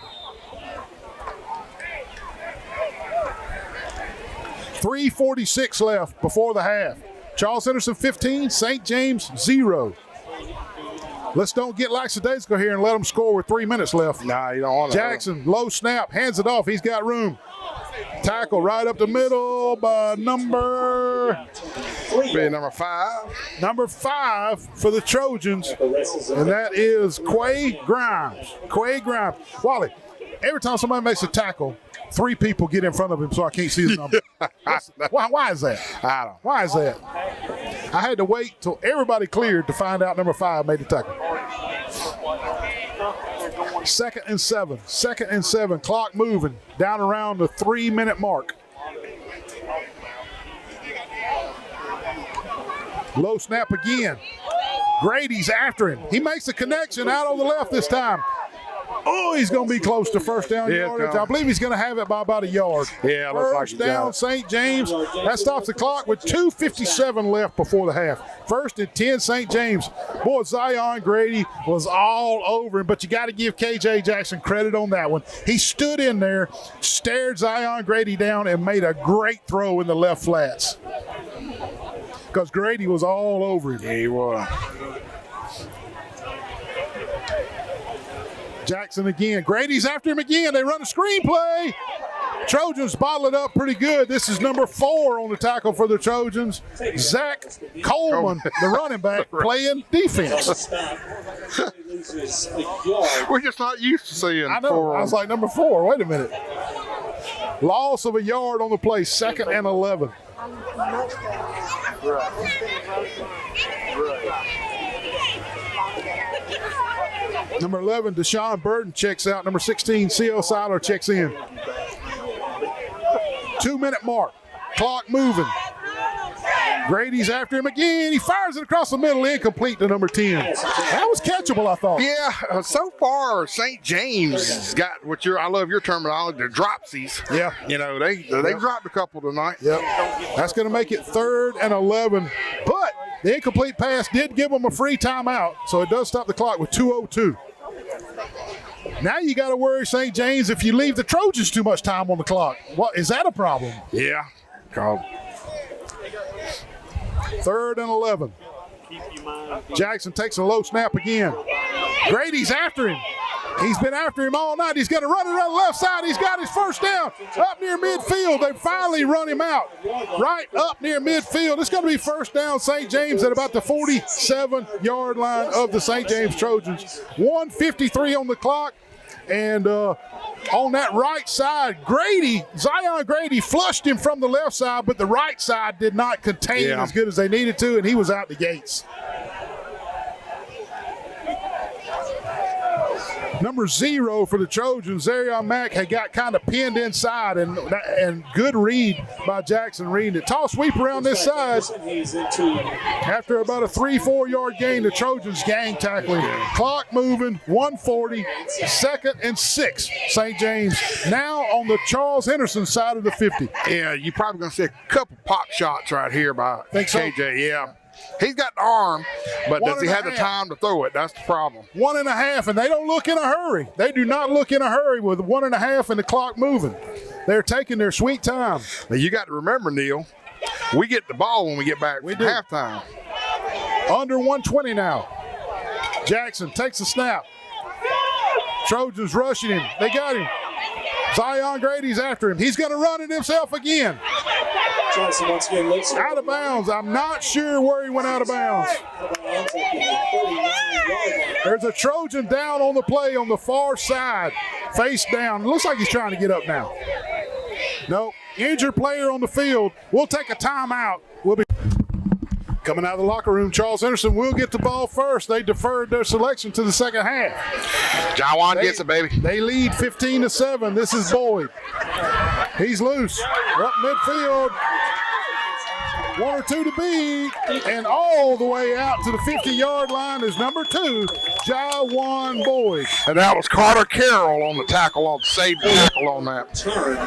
3:46 left before the half. Charles Henderson 15, St. James 0. Let's don't get lackadaisical here and let them score with 3 minutes left. Nah, you don't want to. Jackson, low snap, hands it off. He's got room. Tackle right up the middle by number 5. Number 5 for the Trojans, and that is Quay Grimes. Quay Grimes. Wally, every time somebody makes a tackle, 3 people get in front of him so I can't see his number. Why is that? I don't. Why is that? I had to wait till everybody cleared to find out number 5 made the tackle. 2nd and 7. 2nd and 7. Clock moving down around the 3-minute mark. Low snap again. Grady's after him. He makes a connection out on the left this time. Oh, he's going to be close to 1st down yardage. I believe he's going to have it by about a yard. Yeah, looks like 1st he down, got it. St. James. That stops the clock with 2:57 left before the half. 1st and 10, St. James. Boy, Zion Grady was all over him, but you got to give KJ Jackson credit on that one. He stood in there, stared Zion Grady down, and made a great throw in the left flats. Because Grady was all over him. Yeah, he was. Jackson again. Grady's after him again. They run a screenplay. Trojans bottle it up pretty good. This is number 4 on the tackle for the Trojans. Zach Coleman, the running back, playing defense. We're just not used to seeing. I know. I was like, number 4. Wait a minute. Loss of a yard on the play, 2nd and 11. Number 11, Deshaun Burton checks out. Number 16, C.L. Seiler checks in. 2-minute mark. Clock moving. Grady's after him again. He fires it across the middle, incomplete to number 10. That was catchable, I thought. Yeah, so far St. James has got I love your terminology, the dropsies. Yeah. You know, they dropped a couple tonight. Yep. That's going to make it 3rd and 11. But the incomplete pass did give them a free timeout, so it does stop the clock with 2:02. Now you got to worry, St. James, if you leave the Trojans too much time on the clock. What is that a problem? Yeah. Called. 3rd and 11. Jackson takes a low snap again. Grady's after him. He's been after him all night. He's going to run it on the left side. He's got his first down up near midfield. They finally run him out right up near midfield. It's going to be first down, St. James, at about the 47-yard line of the St. James Trojans. 1:53 on the clock. And on that right side, Zion Grady flushed him from the left side, but the right side did not contain him as good as they needed to, and he was out the gates. Number 0 for the Trojans, Zarion Mack, had got kind of pinned inside, and good read by Jackson reading it. Toss sweep around this side. After about a 3-4 yard gain, the Trojans gang tackling. Clock moving, 1:40, 2nd and 6. St. James now on the Charles Henderson side of the 50. Yeah, you're probably going to see a couple pop shots right here by KJ. Yeah. He's got the arm, but does he have the time to throw it? That's the problem. 1.5, and they don't look in a hurry. They do not look in a hurry with 1.5 and the clock moving. They're taking their sweet time. Now, you got to remember, Neil, we get the ball when we get back from halftime. Under 120 now. Jackson takes a snap. Trojans rushing him. They got him. Zion Grady's after him. He's going to run it himself again. Johnson once again looks out of bounds. I'm not sure where he went out of bounds. There's a Trojan down on the play on the far side, face down. It looks like he's trying to get up now. Nope. Injured player on the field. We'll take a timeout. We'll be coming out of the locker room. Charles Henderson will get the ball first. They deferred their selection to the second half. Jawan gets it, baby. They lead 15-7. This is Boyd. He's loose. Up midfield. 1 or 2 to beat. And all the way out to the 50-yard line is number 2, Jawan Boyd. And that was Carter Carroll on the tackle, on the save tackle on that. Turn.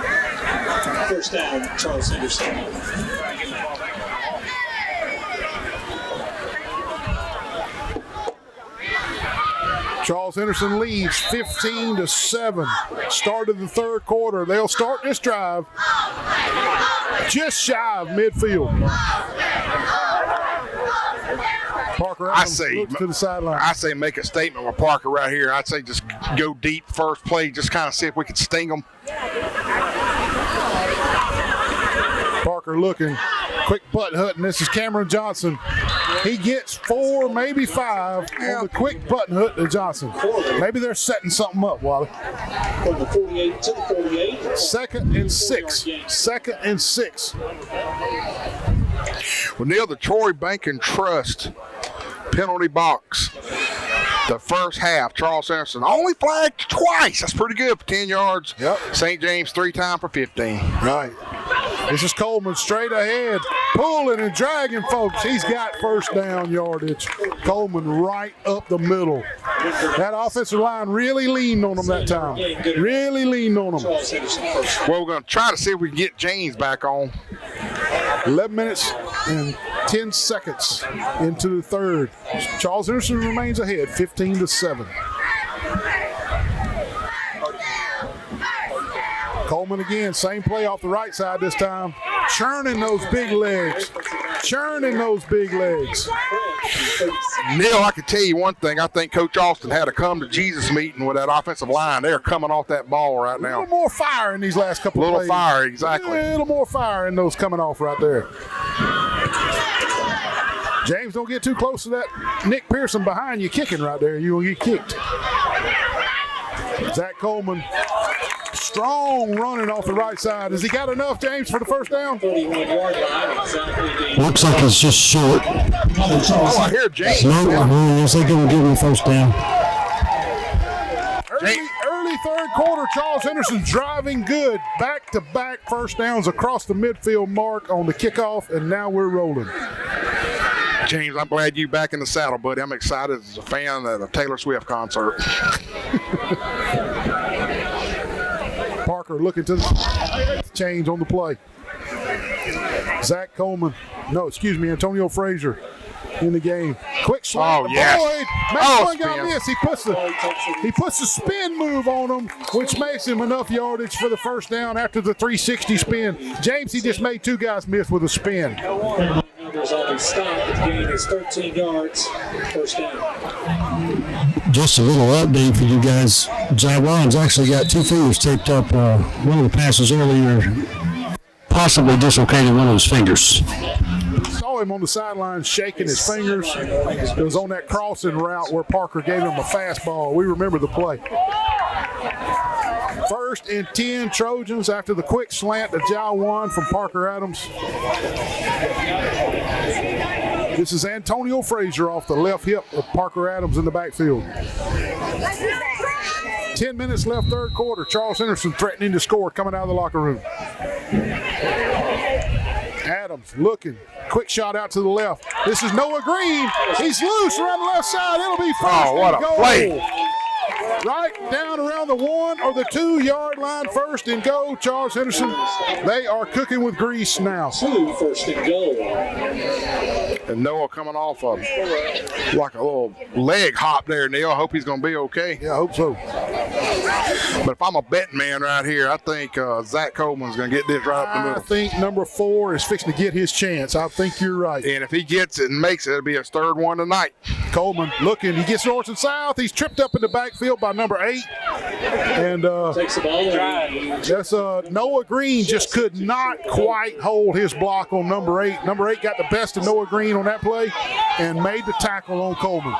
First down, Charles Henderson. Charles Henderson leads 15-7. Start of the 3rd quarter. They'll start this drive just shy of midfield. Parker Adams looks to the sideline. I say make a statement with Parker right here. I'd say just go deep first play, just kind of see if we can sting them. Parker looking. Quick butt hut, and this is Cameron Johnson. He gets 4, maybe 5 on the quick button hook to Johnson. Maybe they're setting something up, Wally. From the 48 to the 48. 2nd and 6. 2nd and 6. Well, Neil, the Troy Bank and Trust penalty box. The first half, Charles Henderson only flagged twice. That's pretty good for 10 yards. Yep. St. James 3 times for 15. Right. This is Coleman straight ahead, pulling and dragging folks. He's got first down yardage. Coleman right up the middle. That offensive line really leaned on him that time. Really leaned on him. Well, we're going to try to see if we can get James back on. 11 minutes and 10 seconds into the 3rd. Charles Henderson remains ahead, 15-7. Coleman again, same play off the right side this time. Churning those big legs. churning those big legs. Neil, I can tell you one thing. I think Coach Austin had a come to Jesus meeting with that offensive line. They're coming off that ball right A now. little more fire in these last couple A little of plays. fire, exactly. A little more fire in those coming off right there. James, don't get too close to that Nick Pearson behind you kicking right there. You'll get kicked. Zach Coleman, strong running off the right side. Has he got enough, James, for the first down? 31-yard line, exactly. Looks like it's just short. Oh, I hear James. No, yes, they're going to give him the first down. Early third quarter, Charles Henderson's driving good. Back-to-back first downs across the midfield mark on the kickoff, and now we're rolling. James, I'm glad you back in the saddle, buddy. I'm excited as a fan of the Taylor Swift concert. Parker looking to the change on the play. Zach Coleman, Antonio Frazier in the game. Quick slant. Oh, yes. Boyd Oh, makes one guy spin. miss. He puts the spin move on him, which makes him enough yardage for the first down after the 360 spin. James, he just made two guys miss with a spin. Numbers on the stop. The gain is 13 yards. First down. Just a little update for you guys. Jaiwan's actually got two fingers taped up. One of the passes earlier possibly dislocated one of his fingers. Saw him on the sideline shaking his fingers. It was on that crossing route where Parker gave him a fastball. We remember the play. First and 10 Trojans after the quick slant to Jaiwan from Parker Adams. This is Antonio Frazier off the left hip of Parker Adams in the backfield. 10 minutes left third quarter. Charles Henderson threatening to score coming out of the locker room. Adams looking. Quick shot out to the left. This is Noah Green. He's loose around the left side. It'll be first Oh, what and a goal. play. Right down around the 1 or the 2 yard line, first and go. Charles Henderson, they are cooking with grease now. 2 first and goal. And Noah coming off of like a little leg hop there, Neil. I hope he's going to be okay. Yeah, I hope so. But if I'm a betting man right here, I think Zach Coleman's going to get this right up the I middle. think number 4 is fixing to get his chance. I think you're right. And if he gets it and makes it, it'll be his third one tonight. Coleman looking. He gets north and south. He's tripped up in the backfield by number 8. And Takes the ball. And that's Noah Green just could not quite hold his block on number 8. Number 8 got the best of Noah Green on that play and made the tackle on Coleman.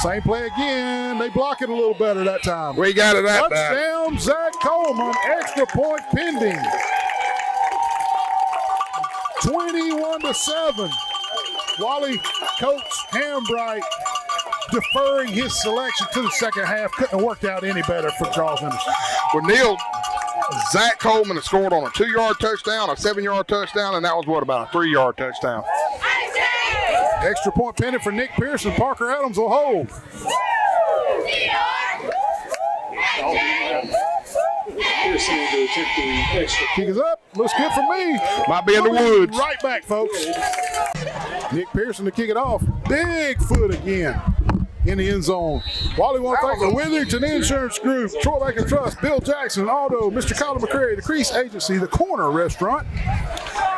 Same play again. They block it a little better that time. We got it that time. Touchdown, Zach Coleman. Extra point pending. 21-7. Wally Coach Hambright deferring his selection to the second half. Couldn't have worked out any better for Charles Henderson. Well, Neil, Zach Coleman has scored on a 2-yard touchdown, a 7-yard touchdown, and that was about a 3-yard touchdown. Extra point pending for Nick Pearson. Parker Adams will hold. Pearson to attempt the extra. Kick is up. Looks good for me. Might be in the woods. Right back, folks. Nick Pearson to kick it off. Big foot again in the end zone. Wally want to thank the Withington Insurance Group, Troy Bank and Trust, Bill Jackson, Aldo, Mr. Colin McCrary, the Crease Agency, the Corner Restaurant,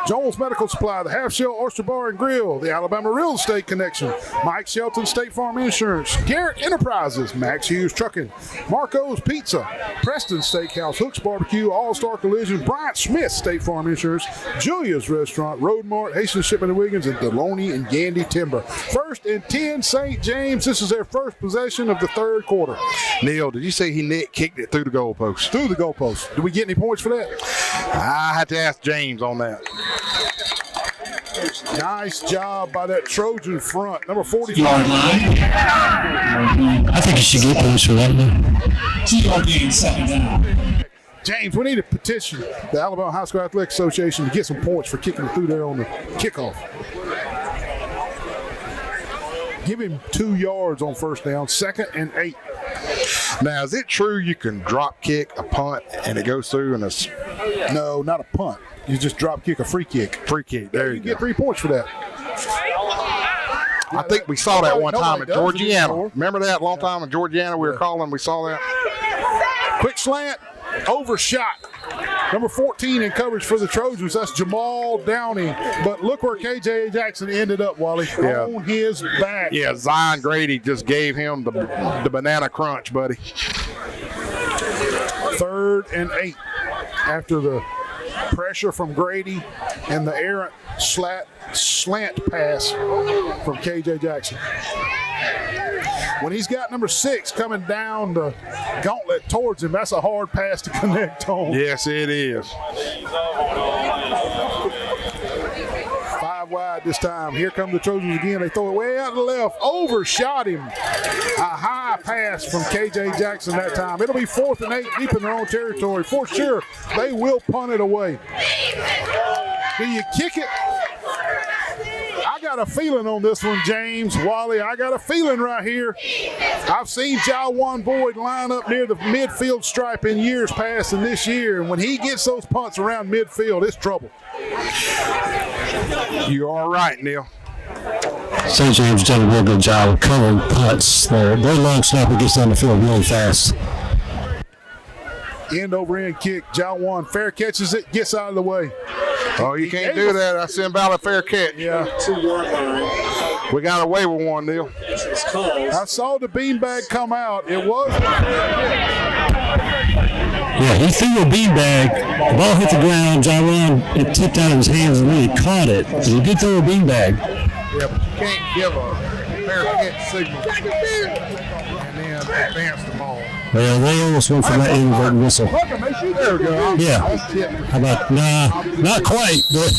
Jones Medical Supply, the Half Shell Oyster Bar and Grill, the Alabama Real Estate Connection, Mike Shelton State Farm Insurance, Garrett Enterprises, Max Hughes Trucking, Marco's Pizza, Preston Steakhouse, Hooks Barbecue, All-Star Collision, Bryant Smith State Farm Insurance, Julia's Restaurant, Road Mart, Hastings Shipping and Wiggins, and Deloney and Gandy Timber. First and 10, St. James. This is their first possession of the third quarter. Neil, did you say Nick kicked it through the goalpost? Through the goalpost. Do we get any points for that? I had to ask James on that. Nice job by that Trojan front. Number 45. Yard line. I think you should get points for that one. 2-yard gain, second down. James, we need to petition the Alabama High School Athletic Association to get some points for kicking it through there on the kickoff. Give him 2 yards on first down, 2nd and 8. Now, is it true you can drop kick a punt and it goes through and it's No, not a punt. You just drop kick a free kick. free kick? There you You get go. 3 points for that. I think we saw that one time in Nobody does it Georgiana. anymore. Remember that long time in Georgiana we were calling? We saw that. Quick slant, overshot. Number 14 in coverage for the Trojans, that's Jamal Downey. But look where KJ Jackson ended up, Wally, on his back. Yeah, Zion Grady just gave him the banana crunch, buddy. 3rd and 8 after the pressure from Grady and the errant slant pass from KJ Jackson. When he's got number 6 coming down the gauntlet towards him, that's a hard pass to connect on. Yes, it is. 5 wide this time. Here come the Trojans again. They throw it way out to the left. Overshot him. A high pass from KJ Jackson that time. It'll be 4th and 8 deep in their own territory. For sure, they will punt it away. Do you kick it? I got a feeling on this one, James, Wally. I got a feeling right here. I've seen Jawan Boyd line up near the midfield stripe in years past and this year, and when he gets those punts around midfield, it's trouble. You are right, Neil. St. James did a real good job of covering punts. Their long snapper gets down the field really fast. End over end kick. Jawan fair catches it, gets out of the way. Oh, you can't do that. I sent out a fair catch. Yeah. 2-yard line. We got away with one, Neil. I saw the beanbag come out. It was. Yeah, he threw a beanbag. The ball hit the ground. Jawan, it tipped out of his hands and then he caught it. He did throw a beanbag. Yeah, but you can't give a fair catch signal and then advance the ball. Well, they almost went for that inadvertent whistle. There we go. Yeah. How about, nah, not quite, but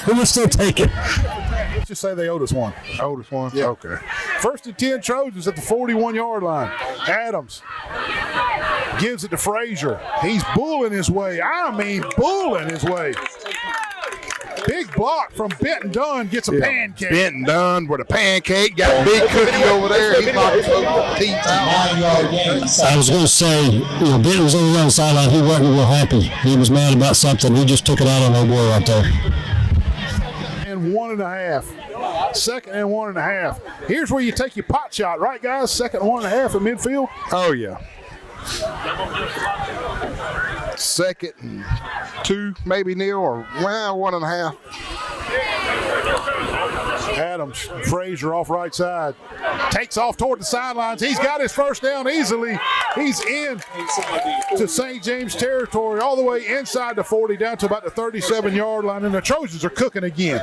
we'll still take it. Let's just say they owed us one. Oldest one? Yeah. Okay. 1st and 10 Trojans at the 41-yard line. Adams gives it to Frazier. He's bulling his way. I mean, bulling his way. Big block from Benton Dunn, gets a pancake. Benton Dunn with a pancake. Got a big cookie over there. He's knocking those teeth out. I was going to say, Benton was over on the sideline. He wasn't real happy. He was mad about something. He just took it out on old boy right there. And 1.5. 2nd and 1.5. Here's where you take your pot shot, right, guys? 2nd and 1.5 at midfield. Oh, yeah. 2nd and 2, maybe, Neil, or 1.5. Adams, Frazier off right side. Takes off toward the sidelines. He's got his first down easily. He's in to St. James territory, all the way inside the 40, down to about the 37-yard line, and the Trojans are cooking again.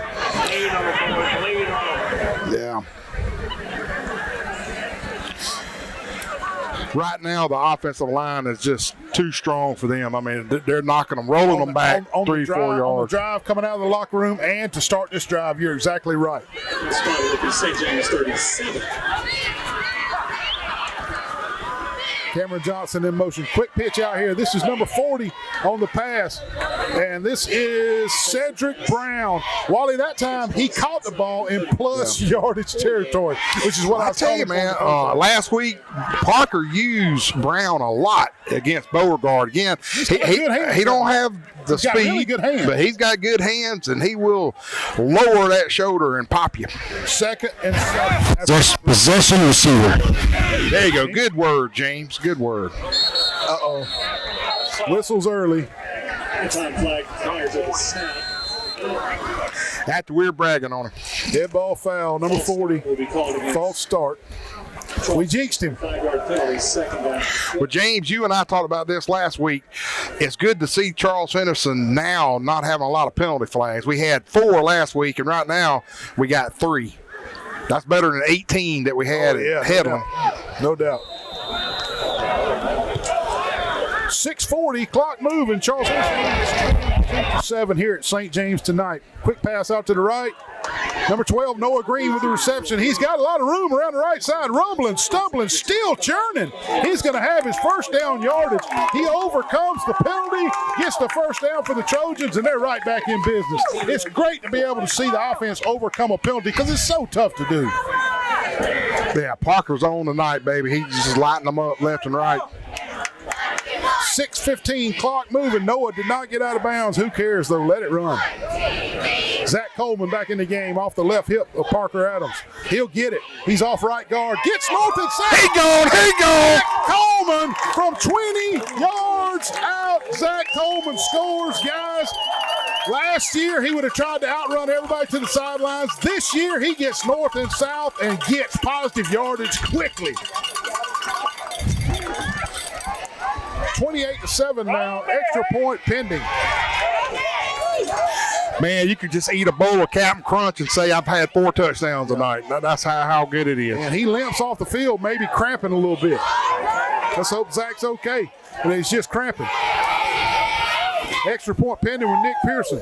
Yeah. Right now, the offensive line is just too strong for them. I mean, they're knocking them, rolling them back on 3-4 yards. On the drive coming out of the locker room and to start this drive, you're exactly right. Started at the St. James 37. Cameron Johnson in motion. Quick pitch out here. This is number 40 on the pass. And this is Cedric Brown. Wally, that time he caught the ball in plus yardage territory, which is what I was tell you, man, last week Parker used Brown a lot against Beauregard. Again, he don't have the speed, really good hands. but he's got good hands, and he will lower that shoulder and pop you. 2nd and 7. Possession receiver. There you go. Good word, James. Good word. Uh-oh. Whistles early. Time flag fires at the snap. After we're bragging on him. Dead ball foul, number 40. Will be called against. False start. We jinxed him. 5-yard penalty, 2nd down. Well, James, you and I talked about this last week. It's good to see Charles Henderson now not having a lot of penalty flags. We had 4 last week, and right now we got 3. That's better than 18 that we had at Headland. No doubt. 6:40, clock moving. Charles Henderson 7 here at St. James tonight. Quick pass out to the right. Number 12, Noah Green with the reception. He's got a lot of room around the right side. Rumbling, stumbling, still churning. He's going to have his first down yardage. He overcomes the penalty, gets the first down for the Trojans, and they're right back in business. It's great to be able to see the offense overcome a penalty because it's so tough to do. Yeah, Parker's on tonight, baby. He's just lighting them up left and right. 6:15, clock moving. Noah did not get out of bounds. Who cares, though? Let it run. Zach Coleman back in the game off the left hip of Parker Adams. He'll get it. He's off right guard. Gets north and south. He gone. Coleman from 20 yards yards out. Zach Coleman scores, guys. Last year, he would have tried to outrun everybody to the sidelines. This year, he gets north and south and gets positive yardage quickly. 28-7 now, extra point pending. Man, you could just eat a bowl of Captain Crunch and say, I've had 4 touchdowns tonight. That's how good it is. And he limps off the field, maybe cramping a little bit. Let's hope Zach's okay, but he's just cramping. Extra point pending with Nick Pearson.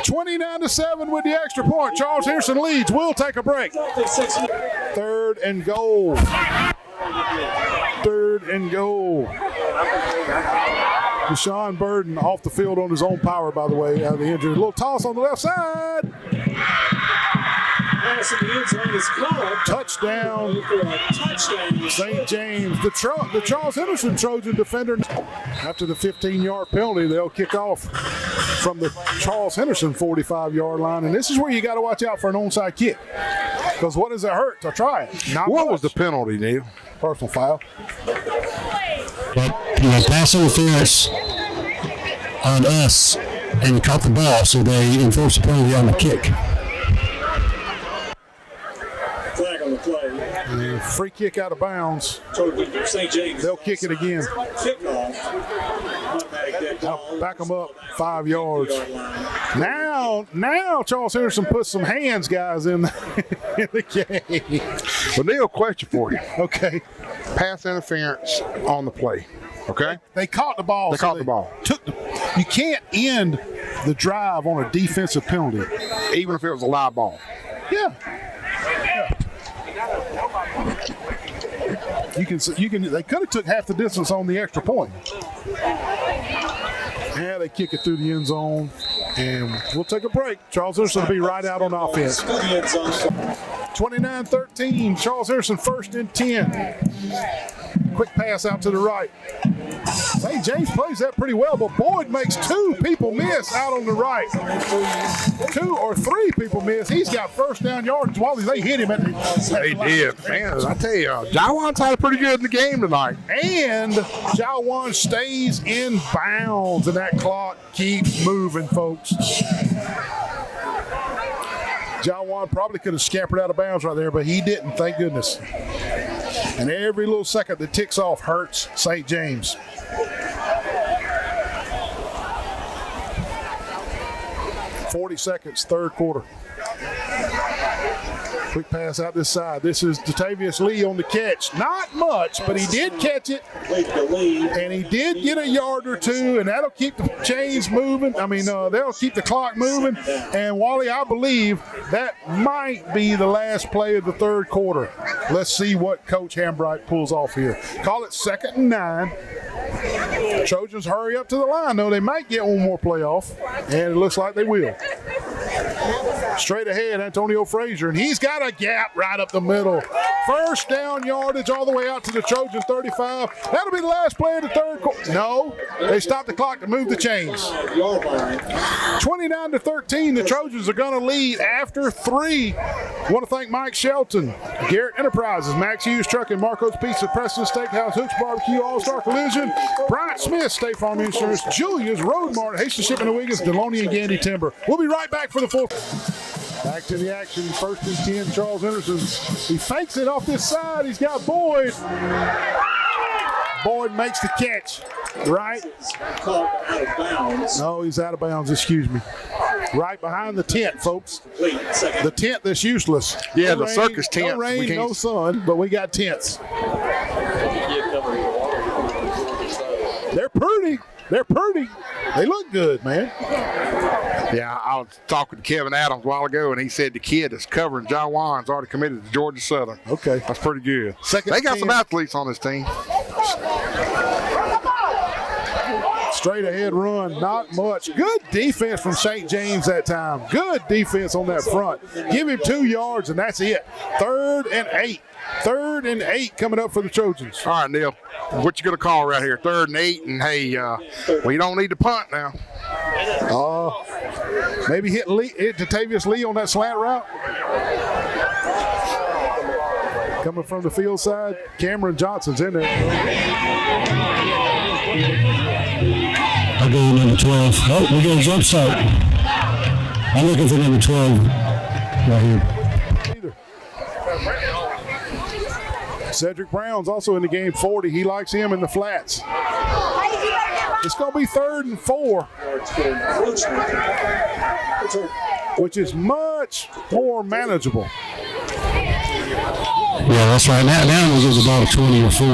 29-7 with the extra point. Charles Henderson leads. We'll take a break. 3rd and goal. 3rd and goal. Deshaun Burden off the field on his own power, by the way, out of the injury. A little toss on the left side. Touchdown. St. James. The Charles Henderson Trojan defender. After the 15-yard penalty, they'll kick off from the Charles Henderson 45-yard line. And this is where you got to watch out for an onside kick. Because what does it hurt to try it? Not what much. was the penalty, Neil? Personal foul. But pass interference on us, and caught the ball, so they enforced the penalty on the kick. Flag on the play. And free kick out of bounds. St. James. They'll kick it again. Kickoff. Automatic dead ball. Back them up 5 yards. Now Charles Henderson puts some hands, guys, in the game. Well, Neil, question for you. Okay. Pass interference on the play, okay? They caught the ball. They caught the ball. You can't end the drive on a defensive penalty. Even if it was a live ball. Yeah. You can. They could have took half the distance on the extra point. Yeah, they kick it through the end zone, and we'll take a break. Charles Henderson will be right out on offense. 29-13. Charles Henderson 1st and 10. Quick pass out to the right. St. James plays that pretty well, but Boyd makes 2 people miss out on the right. 2 or 3 people miss. He's got first down yardage while they hit him. They did. Man, I tell you, Jawan's had pretty good in the game tonight. And Jawan stays in bounds, and that clock keeps moving, folks. Jawan probably could have scampered out of bounds right there, but he didn't, thank goodness. And every little second that ticks off hurts St. James. .40 seconds, 3rd quarter. Quick pass out this side. This is Datavius Lee on the catch. Not much, but he did catch it. And he did get a yard or 2, and that'll keep the chains moving. They'll keep the clock moving. And Wally, I believe that might be the last play of the 3rd quarter. Let's see what Coach Hambright pulls off here. Call it 2nd and 9. Trojans hurry up to the line, though. They might get one more play off, and it looks like they will. Straight ahead, Antonio Frazier, and he's got a gap right up the middle. First down yardage all the way out to the Trojan 35. That'll be the last play of the 3rd quarter. No, they stopped the clock to move the chains. 29-13, the Trojans are going to lead after 3. I want to thank Mike Shelton, Garrett Enterprises, Max Hughes Trucking, Marco's Pizza, Preston Steakhouse, Hooks Barbecue, All-Star Collision, Bryant Smith, State Farm Insurance, Julia's Road Mart, Hastings Shipping and Wiggins, Deloney and Gandy Timber. We'll be right back for the 4th. Back to the action, 1st and 10, Charles Henderson. He fakes it off this side. He's got Boyd. Boyd makes the catch, right? No, he's out of bounds, excuse me. Right behind the tent, folks. The tent that's useless. Yeah, no the rain, circus tent. No rain, no sun, but we got tents. They're pretty. They're pretty. They look good, man. Yeah, I was talking to Kevin Adams a while ago, and he said the kid that's covering Jawan's already committed to Georgia Southern. Okay. That's pretty good. Second they got 10. some athletes on this team. Straight ahead run, not much. Good defense from St. James that time. Good defense on that front. Give him 2 yards, and that's it. 3rd and 8. 3rd and 8 coming up for the Trojans. All right, Neil, what you going to call right here? 3rd and 8, and hey, we don't need to punt now. Maybe hit Datavius Lee on that slant route. Coming from the field side, Cameron Johnson's in there. I'll go with number 12. Oh, we got a jump shot. I'm looking for number 12 right here. Cedric Brown's also in the game, 40. He likes him in the flats. It's going to be 3rd and 4, which is much more manageable. Yeah, that's right. Now we'll give the ball to 20 or 4.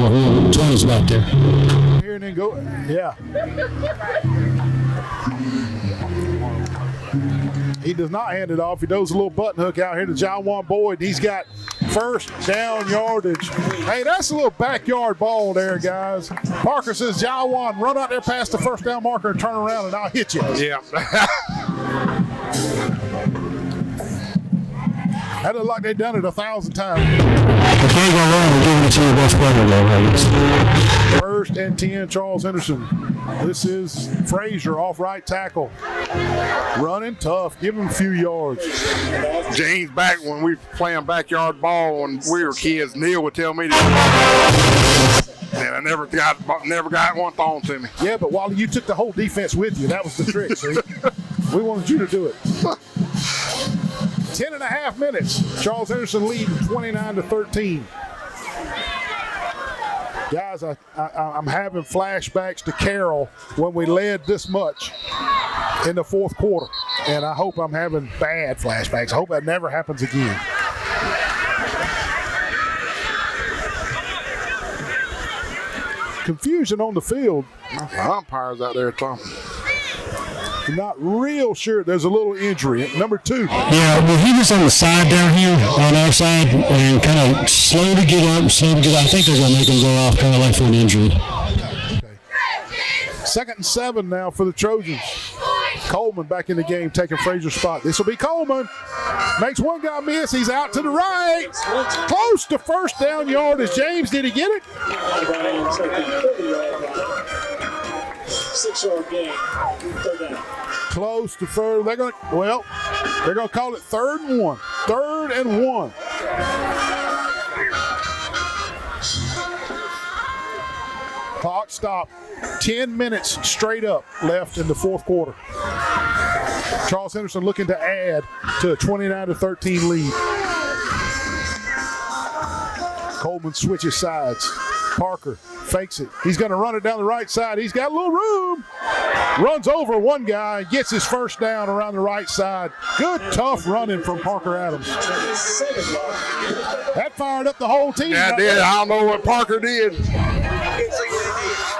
20's about there. Here and then go. Yeah. He does not hand it off. He does a little button hook out here to John Juan Boyd. He's got first down yardage. Hey, that's a little backyard ball there, guys. Parker says, John Juan, run out there past the first down marker and turn around and I'll hit you. Yeah. That looked like they've done it 1,000 times. If they go wrong, we're giving it to your best player, though, Vegas. 1st and 10, Charles Henderson. This is Frazier off right tackle. Running tough. Give him a few yards. James, back when we were playing backyard ball when we were kids, Neil would tell me to. And I never got one thrown to me. Yeah, but Wally, you took the whole defense with you. That was the trick, see? We wanted you to do it. 10 and a half minutes. Charles Henderson leading 29-13. Guys, I'm having flashbacks to Carroll when we led this much in the 4th quarter. And I hope I'm having bad flashbacks. I hope that never happens again. Confusion on the field. The umpires out there, Tom. I'm not real sure. There's a little injury. Number 2. Yeah, well, he was on the side down here on our side and kind of slow to get up, slow to get up. I think they're going to make him go off kind of like for an injury. Okay. 2nd and 7 now for the Trojans. Coleman back in the game, taking Frazier's spot. This will be Coleman. Makes one guy miss. He's out to the right. Close to first down yardage. James, did he get it? 6-yard gain. 3rd down. Close to first. They're going to call it 3rd and 1. 3rd and 1. Clock stopped. 10 minutes straight up left in the 4th quarter. Charles Henderson looking to add to a 29-13 lead. Coleman switches sides. Parker fakes it. He's going to run it down the right side. He's got a little room. Runs over one guy, gets his first down around the right side. Good, tough running from Parker Adams. That fired up the whole team. Yeah, it did. I don't know what Parker did.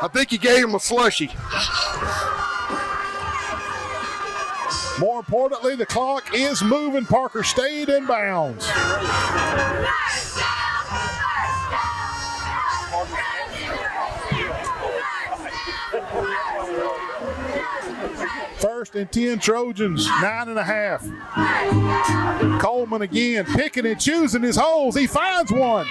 I think he gave him a slushie. More importantly, the clock is moving. Parker stayed in bounds. First and 10 Trojans, 9.5. Coleman again, picking and choosing his holes. He finds one.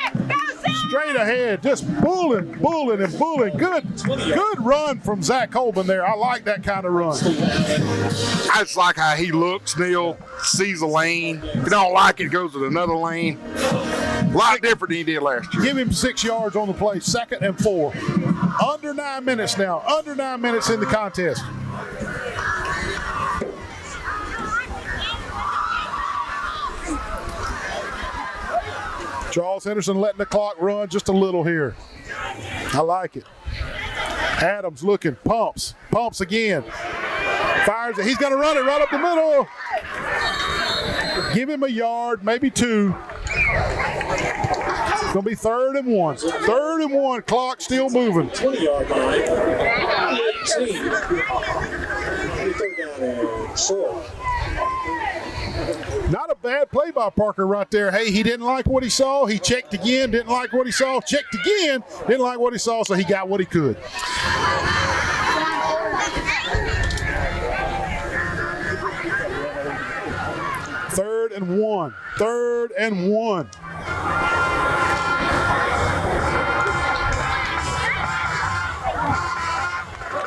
Straight ahead, just bulling. Good run from Zach Coleman there. I like that kind of run. I just like how he looks, Neil, sees a lane. If you don't like it, goes to another lane. A lot different than he did last year. Give him 6 yards on the play, 2nd and 4. Under 9 minutes now, under 9 minutes in the contest. Charles Henderson letting the clock run just a little here. I like it. Adams looking, pumps again. Fires it. He's going to run it right up the middle. Give him a yard, maybe 2. It's going to be 3rd and 1. 3rd and 1. Clock still moving. 20-yard line. 18. 3rd down and short. Not a bad play by Parker right there. Hey, he didn't like what he saw. He checked again, didn't like what he saw. Checked again, didn't like what he saw, so he got what he could. Third and one.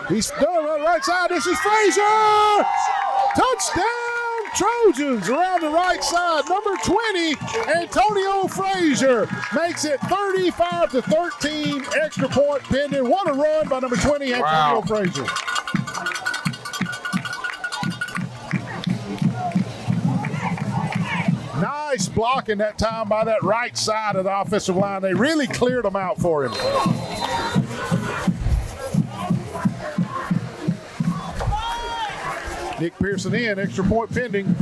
He's done on the right side. This is Frazier. Touchdown, Trojans around the right side. Number 20, Antonio Frazier makes it 35-13. Extra point pending. What a run by number 20, Antonio Frazier. Nice blocking that time by that right side of the offensive line. They really cleared them out for him. Nick Pearson in, extra point pending.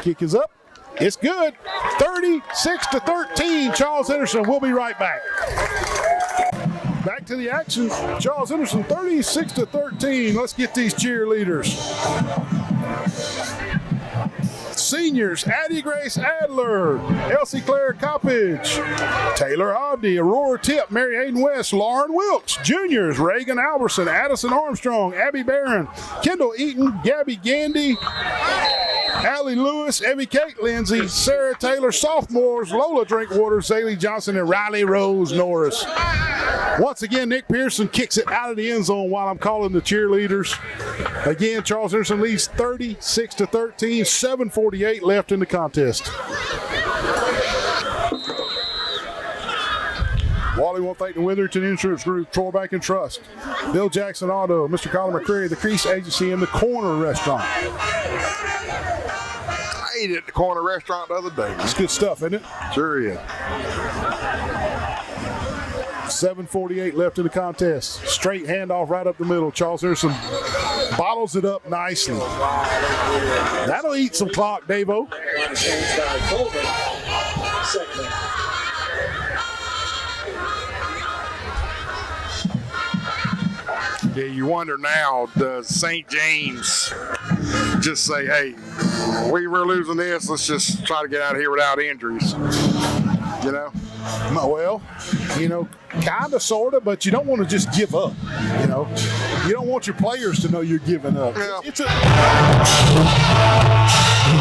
Kick is up. It's good. 36-13. Charles Henderson. We'll be right back. Back to the action. Charles Henderson, 36-13. Let's get these cheerleaders. Seniors, Addie Grace Adler, Elsie Claire Coppage, Taylor Abdi, Aurora Tip, Mary Hayden West, Lauren Wilkes. Juniors, Reagan Alberson, Addison Armstrong, Abby Barron, Kendall Eaton, Gabby Gandy, Allie Lewis, Evie Kate Lindsay, Sarah Taylor. Sophomores, Lola Drinkwater, Zaylee Johnson, and Riley Rose Norris. Once again, Nick Pearson kicks it out of the end zone while I'm calling the cheerleaders. Again, Charles Henderson leads 36-13, 7:48 left in the contest. Wally won't thank the Witherington Insurance Group, Troy Bank and Trust, Bill Jackson Auto, Mr. Colin McCreary, the Crease Agency, and the Corner Restaurant. I ate at the Corner Restaurant the other day. It's good stuff, isn't it? Sure is. 7:48 left in the contest. Straight handoff right up the middle. Charles Henderson bottles it up nicely. That'll eat some clock, Davo. Yeah, you wonder now, does St. James just say, hey, we're losing this, let's just try to get out of here without injuries? You know? Well, you know, kind of, sort of, but you don't want to just give up. You know, you don't want your players to know you're giving up. Yeah.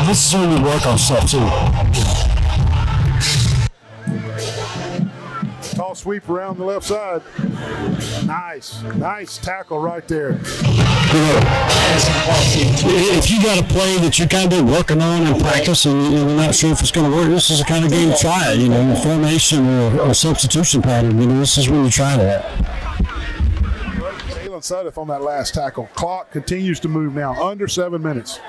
This is when you work on stuff too. Tall sweep around the left side. Nice tackle right there. If you got a play that you're kind of working on in practice and you're not sure if it's going to work, this is the kind of game to try it. You know, formation or substitution pattern. You know, this is when you try that. Jalen Suddiff on that last tackle. Clock continues to move now. Under 7 minutes.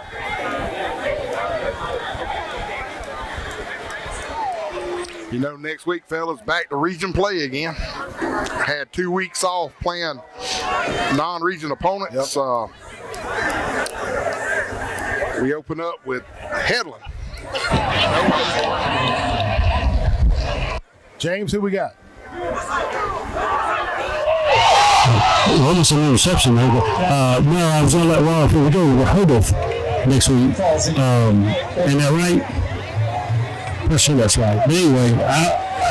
You know, next week, fellas, back to region play again. Had 2 weeks off playing non-region opponents. Yep. We open up with Headland. James, who we got? Almost an interception there, but no, I was going to let Rob before we go with Rehoboth next week. Ain't that right? I'm sure that's right. But anyway,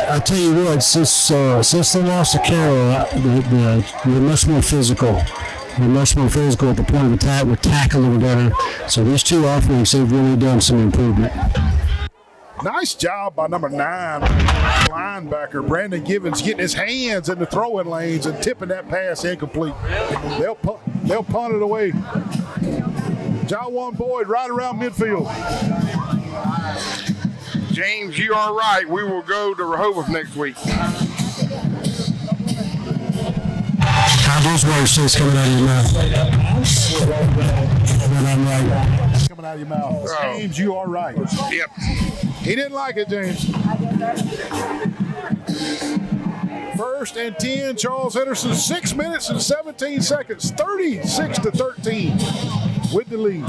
I tell you what, since they lost to Carroll, they're much more physical. They're much more physical at the point of attack. We're tackling better. So these two offerings have really done some improvement. Nice job by number 9 linebacker Brandon Givens getting his hands in the throwing lanes and tipping that pass incomplete. They'll punt it away. John Juan Boyd right around midfield. James, you are right. We will go to Rehoboth next week. How those words just coming out of your mouth? When I'm right. Coming out of your mouth. James, you are right. Yep. He didn't like it, James. 1st and 10, Charles Henderson, 6 minutes and 17 seconds, 36-13 with the lead.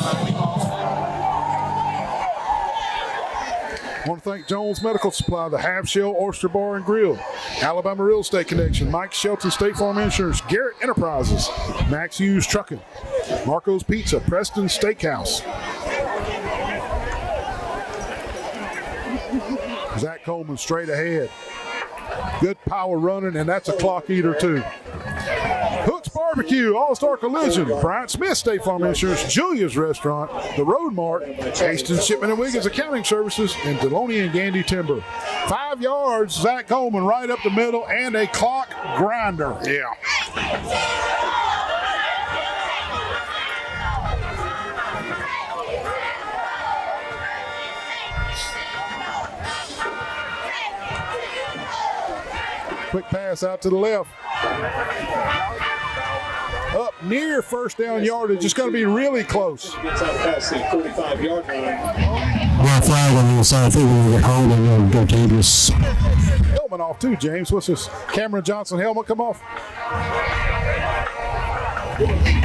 I want to thank Jones Medical Supply, the Half Shell Oyster Bar and Grill, Alabama Real Estate Connection, Mike Shelton State Farm Insurance, Garrett Enterprises, Max Hughes Trucking, Marco's Pizza, Preston Steakhouse. Zach Coleman straight ahead. Good power running, and that's a clock eater too. Hooks Barbecue, All-Star Collision, Bryant Smith State Farm Insurance, Julia's Restaurant, The Road Mart, Hastings Shipment and Wiggins Accounting Services, and Deloney and Gandy Timber. 5 yards, Zach Coleman right up the middle, and a clock grinder. Yeah. Quick pass out to the left. Up near first down yardage. It's going to be really close. Gets out past the 45-yard line. Well, flag on the inside. I think we're going to get holding and go dangerous. Helmet off too, James. What's this? Cameron Johnson helmet come off?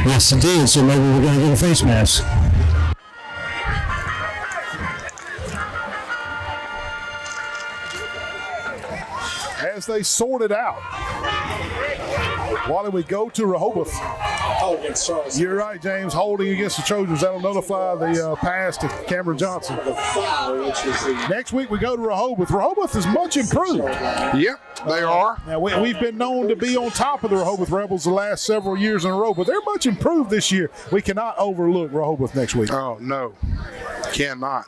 Yes, it did. So maybe we're going to get a face mask. As they sort it out. Why don't we go to Rehoboth? Oh, against Charles. You're right, James. Holding against the Trojans. That'll notify the pass to Cameron Johnson. The foul, which is the Next week we go to Rehoboth. Rehoboth is much improved. Yep, they are. Now we've been known to be on top of the Rehoboth Rebels the last several years in a row, but they're much improved this year. We cannot overlook Rehoboth next week. Oh, no. Cannot.